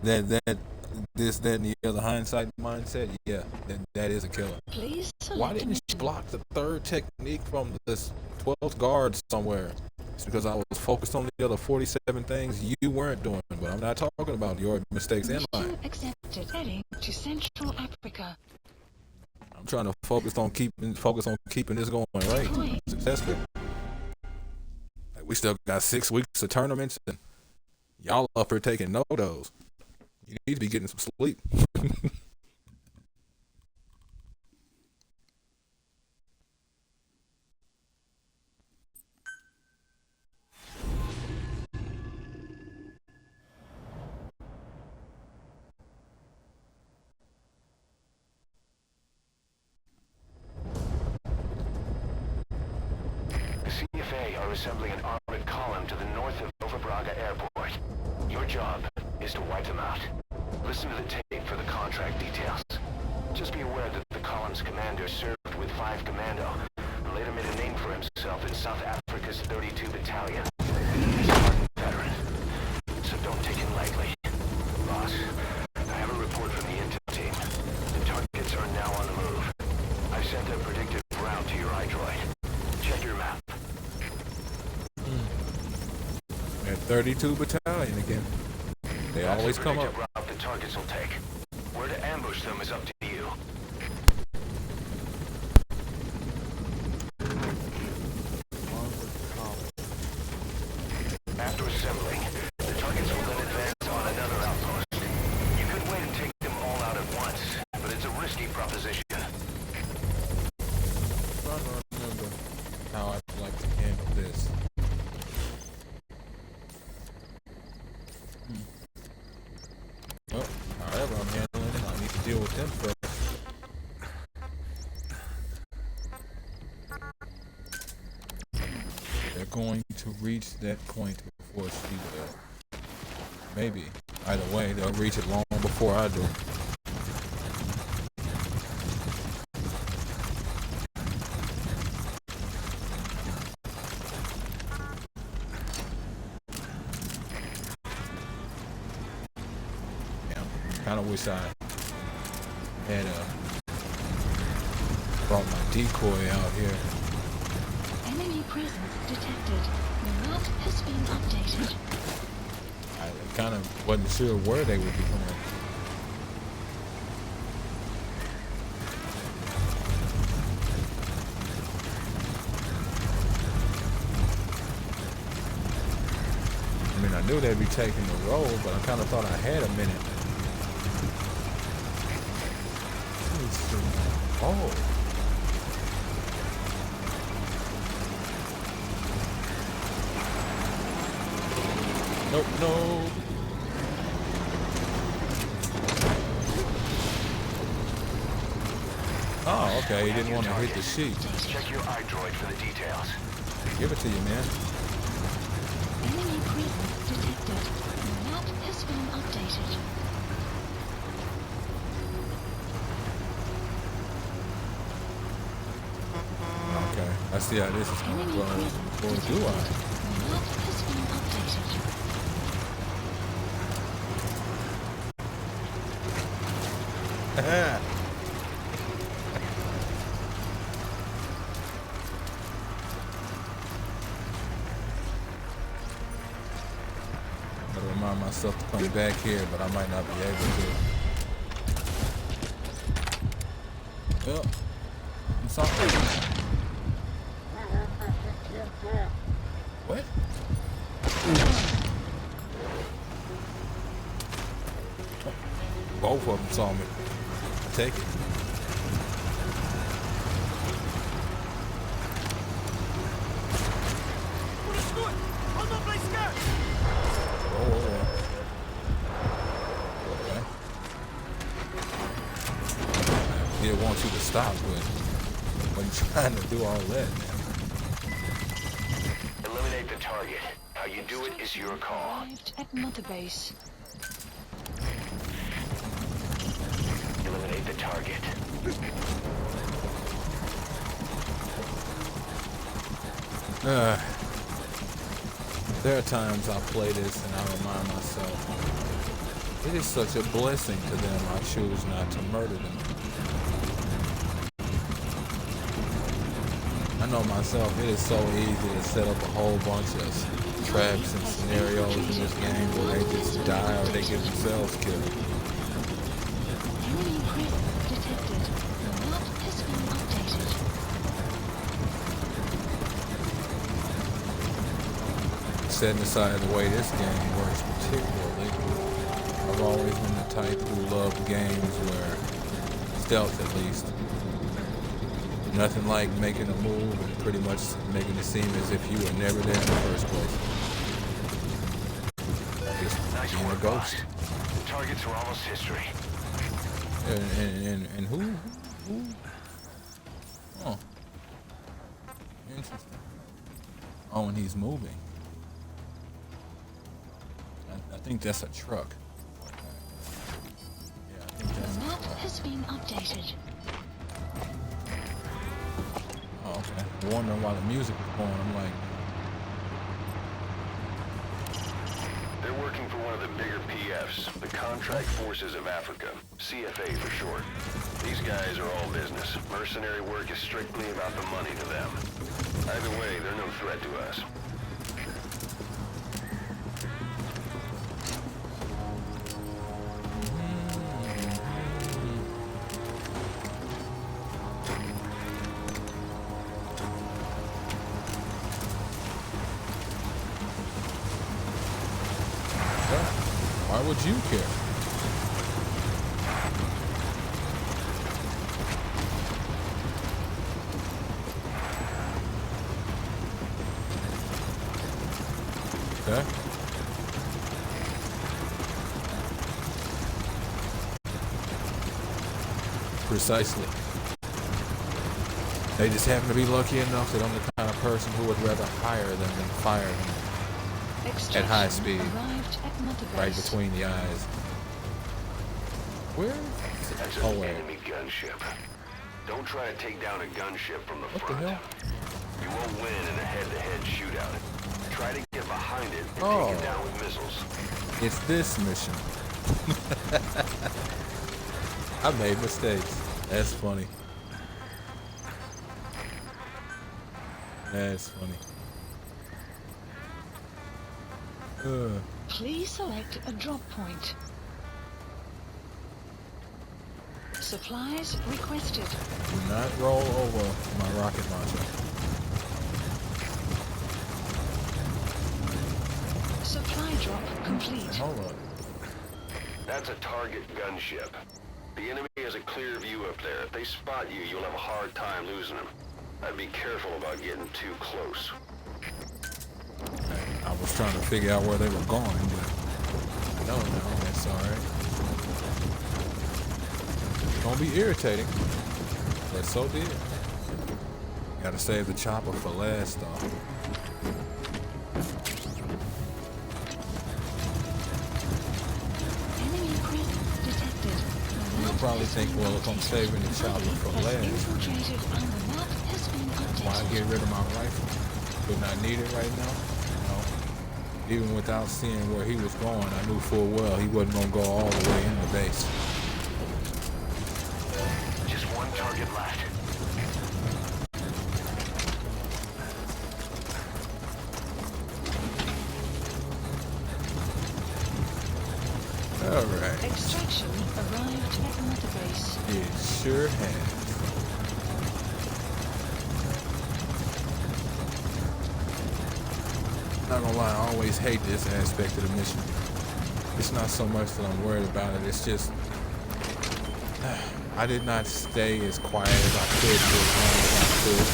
that and the other hindsight mindset, yeah, that is a killer. Please Why didn't you block the third technique from this 12th guard somewhere? It's because I was focused on the other 47 things you weren't doing, but I'm not talking about your mistakes and mine. Mission accepted. Heading to Central Africa. I'm trying to focus on keeping this going right, successful. Like, we still got 6 weeks of tournaments, and y'all up here taking no-dos. You need to be getting some sleep. The CFA are assembling an armored column to the north of Nova Braga Airport. Your job is to wipe them out. Listen to the tape for the contract details. Just be aware that the column's commander served with 5 Commando and later made a name for himself in South Africa's 32 Battalion. He's a hardened veteran, so don't take him lightly. Boss, I have a report from the intel team. The targets are now on the move. I've sent a predicted route to your iDroid. Check your map. At 32 Battalion again. They always come up. Route the targets will take. Where to ambush them is up to you. After assembling, the targets will then advance on another outpost. You could wait and take them all out at once, but it's a risky proposition. I'm trying to remember how I'd like to handle this. Well, however I'm handling it, I need to deal with them first. They're going to reach that point before she will. Maybe. Either way, they'll reach it long before I do. Kind of wish I had brought my decoy out here. Enemy presence detected. The map has been updated. I kind of wasn't sure where they would be going. I mean, I knew they'd be taking the road, but I kind of thought I had a minute. Oh. Nope, no. Oh, okay. He didn't want to hit the sheep. Check your iDroid for the details. Give it to you, man. Enemy presence detected. The map has been updated. Okay, I see how this is going to go. Or do I? The map has been updated. Gotta remind myself to come back here, but I might not be able to. Well, it's all right. What? Both of them saw me. Take it. Oh. Okay. He wants you to stop, but when you're trying to do all that, man. Eliminate the target. How you do it is your call. Arrived at Mother Base. Eliminate the target. There are times I play this and I remind myself, it is such a blessing to them I choose not to murder them. I know myself, it is so easy to set up a whole bunch of traps and scenarios in this game where they just die or they get themselves killed. Enemy presence detected. The map has been updated. Setting aside the way this game works particularly, I've always been the type who loved games where, stealth at least, nothing like making a move and pretty much making it seem as if you were never there in the first place. Just Nice being a work, ghost. boss. The targets are almost history. And who? Oh. Interesting. Oh, and he's moving. I think that's a truck. has been updated. Oh, okay. Wondering why the music was going. I'm like, They're working for one of the bigger PFs, the Contract Forces of Africa, CFA for short. These guys are all business. Mercenary work is strictly about the money to them. Either way, they're no threat to us. why would you care? Okay. Precisely. They just happen to be lucky enough that I'm the kind of person who would rather hire them than fire them. At high speed, Arrived at Mother right Base. between the eyes. Where? That's Oh, an wait. enemy gunship. Don't try to take down a gunship from the What the front. hell? You won't win in a head-to-head shootout. Try to get behind it and Oh. take it down with missiles. It's this mission. I made mistakes. That's funny. That's funny. Please select a drop point. Supplies requested. Do not roll over my rocket launcher. Supply drop complete. Hold up. That's a target gunship. The enemy has a clear view up there. If they spot you, you'll have a hard time losing them. I'd be careful about getting too close. I was trying to figure out where they were going, but no, that's alright. Gonna be irritating, but so be it. Gotta save the chopper for last, though. Enemy presence detected. The You'll map probably has think, been well, if I'm updated. saving the chopper Body for has last, infiltrated and the map has been why updated. get rid of my rifle? Couldn't I need it right now? No. Even without seeing where he was going, I knew full well he wasn't gonna go all the way in the base. Just one target left. Alright. Extraction arrived at Mother Base. It sure has. Not gonna lie, I always hate this aspect of the mission. It's not so much that I'm worried about it, it's just I did not stay as quiet as I could for as long as I could,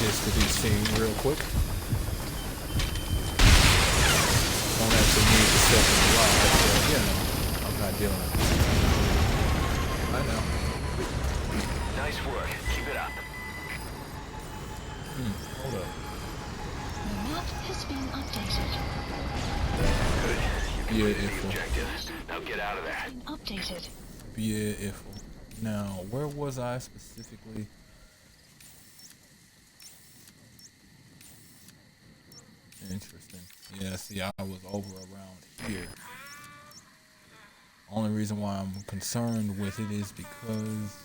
just to be seen real quick. Don't actually need to step in the line, but you know, I'm not dealing with it. I know. Nice work. Keep it up. Hold up. The map has been updated. Good. You Yeah, completed the if objective. Now get out of there. Been updated. Beautiful. Now, where was I specifically? Interesting. Yeah, see, I was over around here. Only reason why I'm concerned with it is because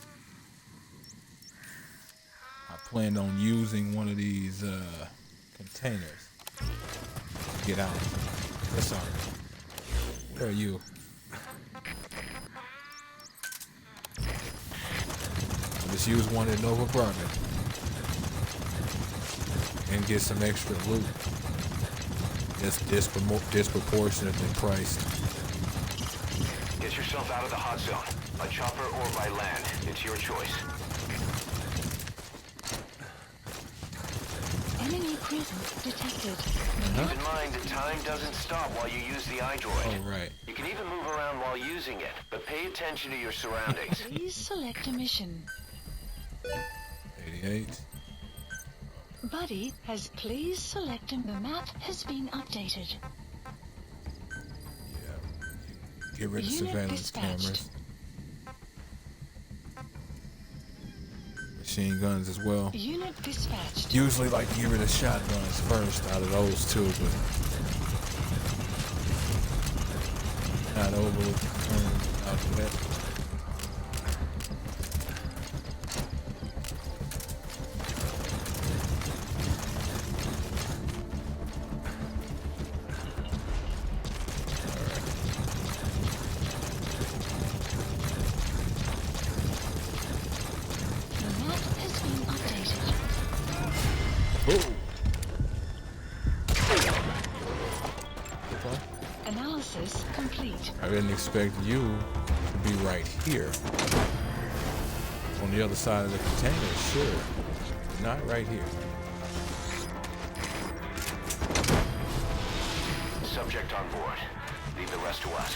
I planned on using one of these containers to get out. That's all right. Where are you? I'll just use one at Nova Garden and get some extra loot. It's disproportionately priced. Get yourself out of the hot zone. By chopper or by land. It's your choice. Enemy presence detected. Keep in mind that time doesn't stop while you use the iDroid. Oh, right. You can even move around while using it, but pay attention to your surroundings. Please select a mission. 88. Buddy has please select a... The map has been updated. Yeah. Get rid of Unit surveillance dispatched. cameras. machine guns as well. Unit dispatched. Usually like to get rid of shotguns first out of those two, but not overly concerned about that. The map has been updated. Analysis complete. I didn't expect you to be right here. On the other side of the container, sure. But not right here. Subject on board. Leave the rest to us.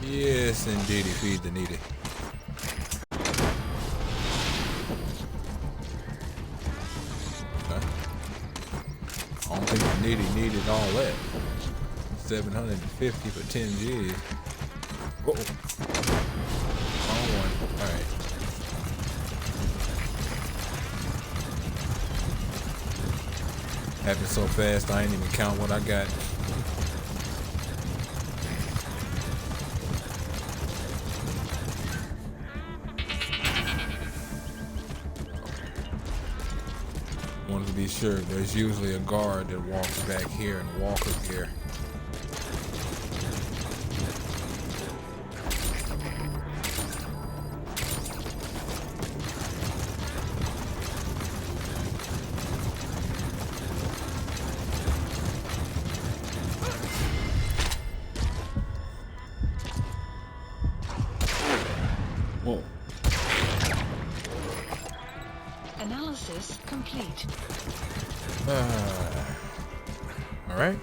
Yes, indeedy, feed the needy. Okay. I don't think the needy needed all that. 750 for 10 G's. Whoa. Wrong one. Alright. Happened so fast I ain't even count what I got. Wanted to be sure. There's usually a guard that walks back here and walkers here. Whoa. Analysis complete. All right.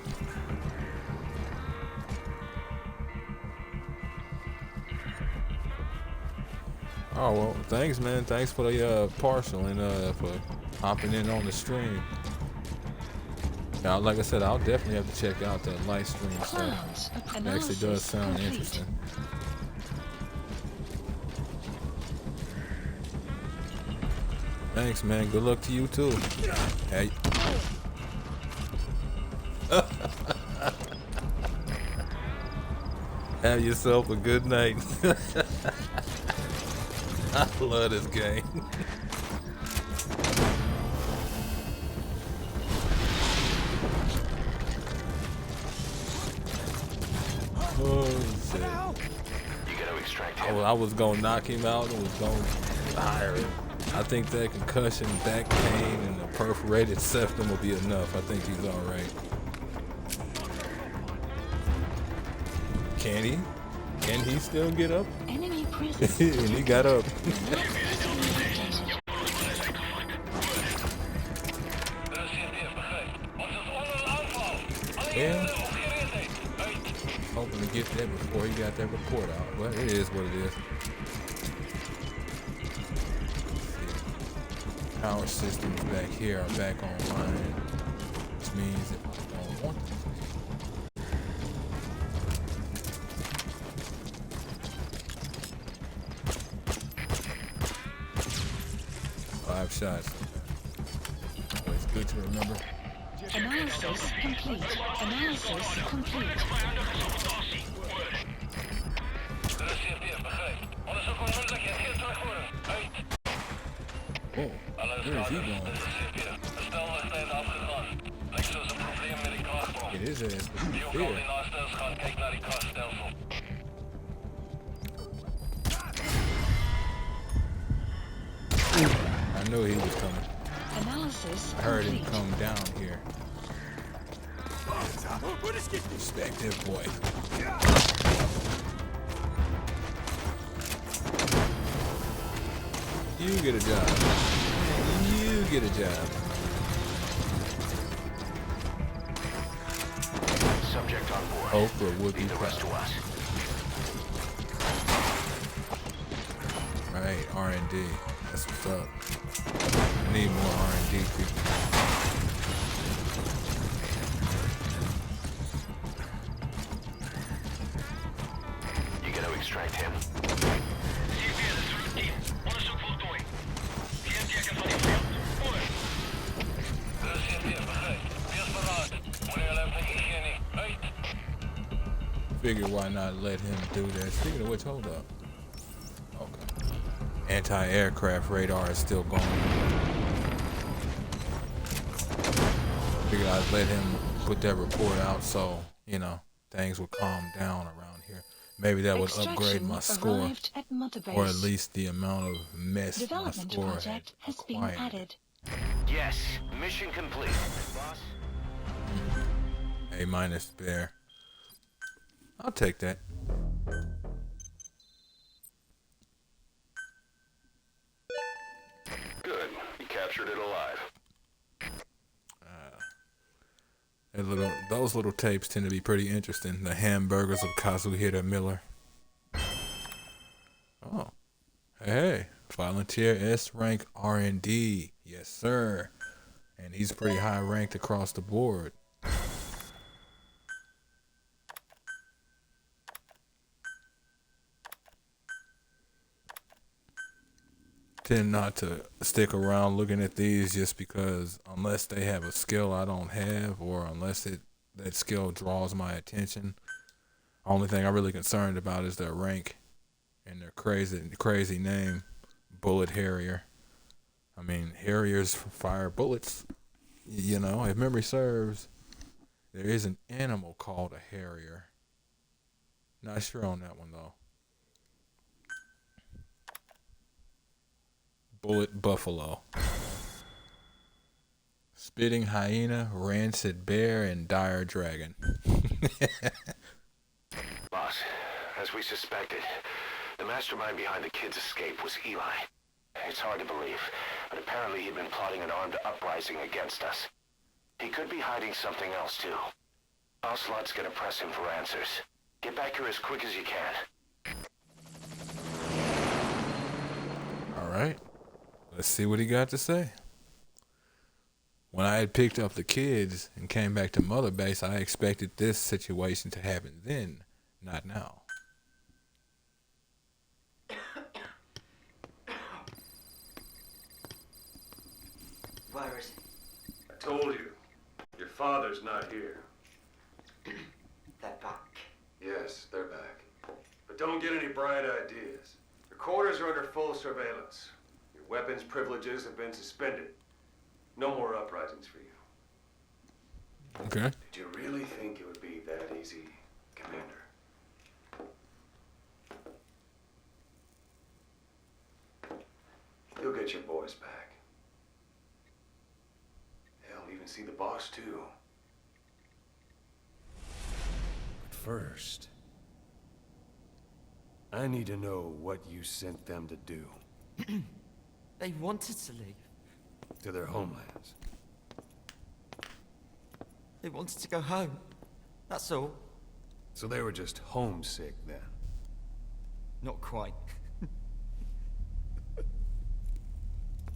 Oh well, thanks, man. Thanks for the parcel and for hopping in on the stream. Yeah, like I said, I'll definitely have to check out that live stream stuff. Clouds. It actually Analysis does sound complete. interesting. Thanks, man. Good luck to you too. Hey. Have yourself a good night. I love this game. Oh shit. You gotta extract him. I was gonna knock him out and was gonna hire him. I think that concussion, back pain, and the perforated septum will be enough. I think he's all right. Can he? Can he still get up? Enemy presence. And he got up. Map has been updated. Yeah. Hoping to get that before he got that report out. But it is what it is. Power systems back here are back online, which means if I don't want them. 5 shots. Always good to remember. Analysis complete. Analysis complete. Oh, where is he going? Get his ass here. I knew he was coming. Analysis I heard him complete. come down here. Respect this boy. You get a job. You get a job. Subject on board. Oprah would be Leave the rest to proud. us. Right, R&D. That's what's up. I need more R&D people. Figure why not let him do that. Speaking of which, hold up. Okay. Anti-aircraft radar is still going. Figured I'd let him put that report out so, you know, things would calm down around here. Maybe that would upgrade my score, Arrived at Mother Base. or at least the amount of mess my Development score had project has been acquired. added. Yes, mission complete. Boss? A minus bear. I'll take that. Good. You captured it alive. Those little tapes tend to be pretty interesting. The hamburgers of Kazuhira Miller. Oh. Hey. Volunteer S rank R&D. Yes, sir. And he's pretty high ranked across the board. Tend not to stick around looking at these just because unless they have a skill I don't have, or unless that skill draws my attention. Only thing I'm really concerned about is their rank and their crazy name, Bullet Harrier. I mean, Harriers fire bullets. You know, if memory serves, there is an animal called a Harrier. Not sure on that one though. Bullet Buffalo. Spitting Hyena, Rancid Bear, and Dire Dragon. Boss, as we suspected, the mastermind behind the kid's escape was Eli. It's hard to believe, but apparently he'd been plotting an armed uprising against us. He could be hiding something else too. Ocelot's gonna press him for answers. Get back here as quick as you can. Alright. Let's see what he got to say. When I had picked up the kids and came back to Mother Base, I expected this situation to happen then, not now. Where is he? I told you, your father's not here. They're back. Yes, they're back. But don't get any bright ideas. Your quarters are under full surveillance. Your weapons privileges have been suspended. No more uprisings for you. Okay. Did you really think it would be that easy, Commander? You'll get your boys back. They'll even see the boss, too. But first, I need to know what you sent them to do They wanted to leave. to their homelands. They wanted to go home. That's all. So they were just homesick then. Not quite.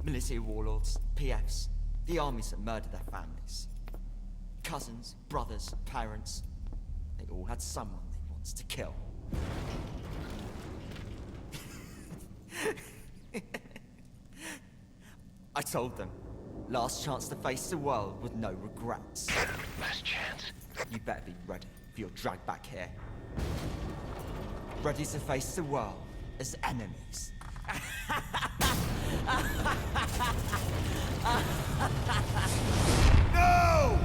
Military warlords, PFs, the armies that murdered their families. Cousins, brothers, parents. They all had someone they wanted to kill. I told them, last chance to face the world with no regrets. Last chance. You better be ready for your drag back here. Ready to face the world as enemies. No!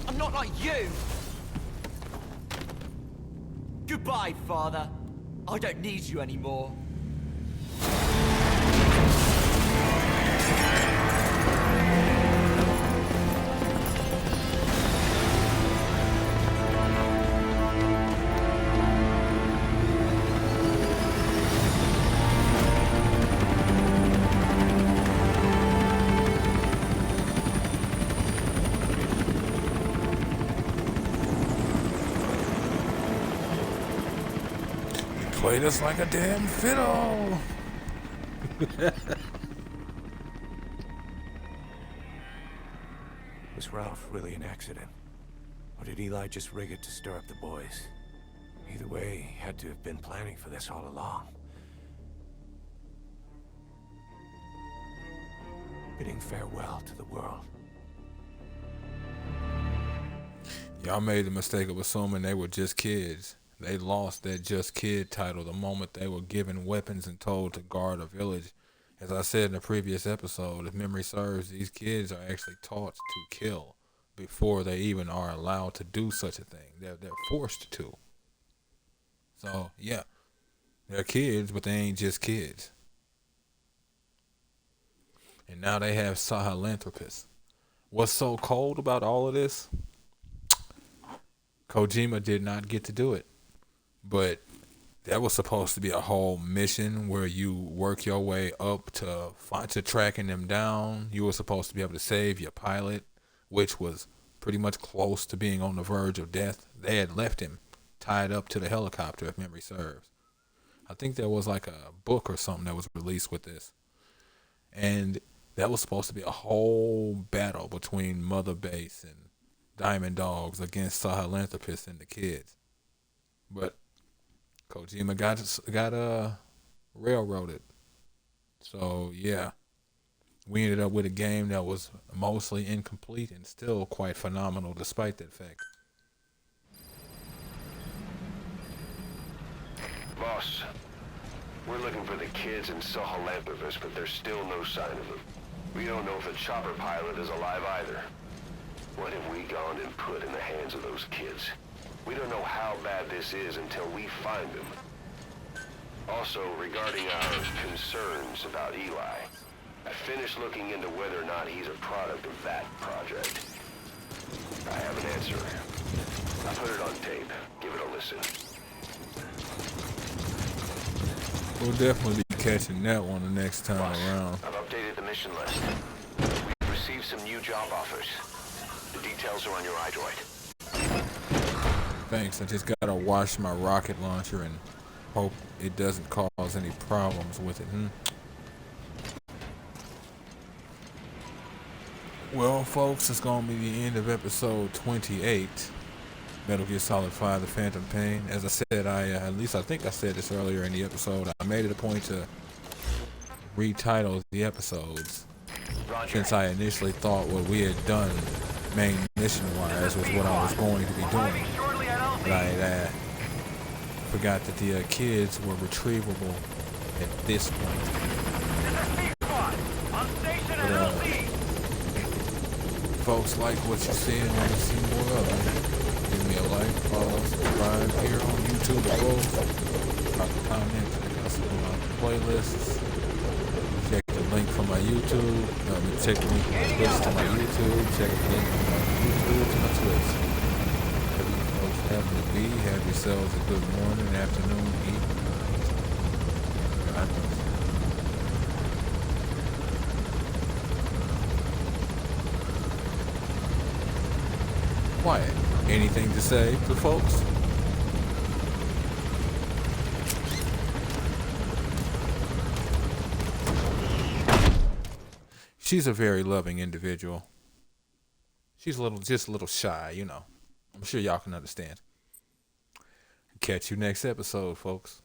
I'm not like you! Goodbye, Father. I don't need you anymore. played us like a damn fiddle. Was Ralph really an accident? Or did Eli just rig it to stir up the boys? Either way, he had to have been planning for this all along. Bidding farewell to the world. Y'all made the mistake of assuming they were just kids. They lost that just kid title the moment they were given weapons and told to guard a village. As I said in the previous episode, if memory serves, these kids are actually taught to kill before they even are allowed to do such a thing. They're forced to. So, yeah. They're kids, but they ain't just kids. And now they have Sahelanthropus. What's so cold about all of this? Kojima did not get to do it. But that was supposed to be a whole mission where you work your way up to tracking them down. You were supposed to be able to save your pilot, which was pretty much close to being on the verge of death. They had left him tied up to the helicopter, if memory serves. I think there was like a book or something that was released with this. And that was supposed to be a whole battle between Mother Base and Diamond Dogs against Sahelanthropus and the kids. But Kojima got railroaded. So yeah, we ended up with a game that was mostly incomplete and still quite phenomenal despite that fact. Boss, we're looking for the kids in Sahelanthropus, but there's still no sign of them. We don't know if the chopper pilot is alive either. What have we gone and put in the hands of those kids? We don't know how bad this is until we find them. Also, regarding our concerns about Eli, I finished looking into whether or not he's a product of that project. I have an answer. I put it on tape. Give it a listen. We'll definitely be catching that one the next time around. I've updated the mission list. We've received some new job offers. The details are on your iDroid. Thanks. I just gotta wash my rocket launcher and hope it doesn't cause any problems with it. Well, folks, it's gonna be the end of episode 28. Metal Gear Solid 5: The Phantom Pain. As I said, at least I think I said this earlier in the episode, I made it a point to retitle the episodes. Roger. Since I initially thought what we had done main mission-wise was what I was going to be doing. But I forgot that the kids were retrievable at this point. But, folks, like what you see and want to see more of it, give me a like, follow, subscribe here on YouTube as well. Drop a comment, check us on my playlists. Check the link for my YouTube. Check the link from my Twitch to my YouTube. Check the link from my YouTube to my Twitch. Whatever you folks happen to be, have yourselves a good morning, afternoon, evening, night. God bless. Quiet. Anything to say to folks? She's a very loving individual. She's just a little shy, you know. I'm sure y'all can understand. Catch you next episode, folks.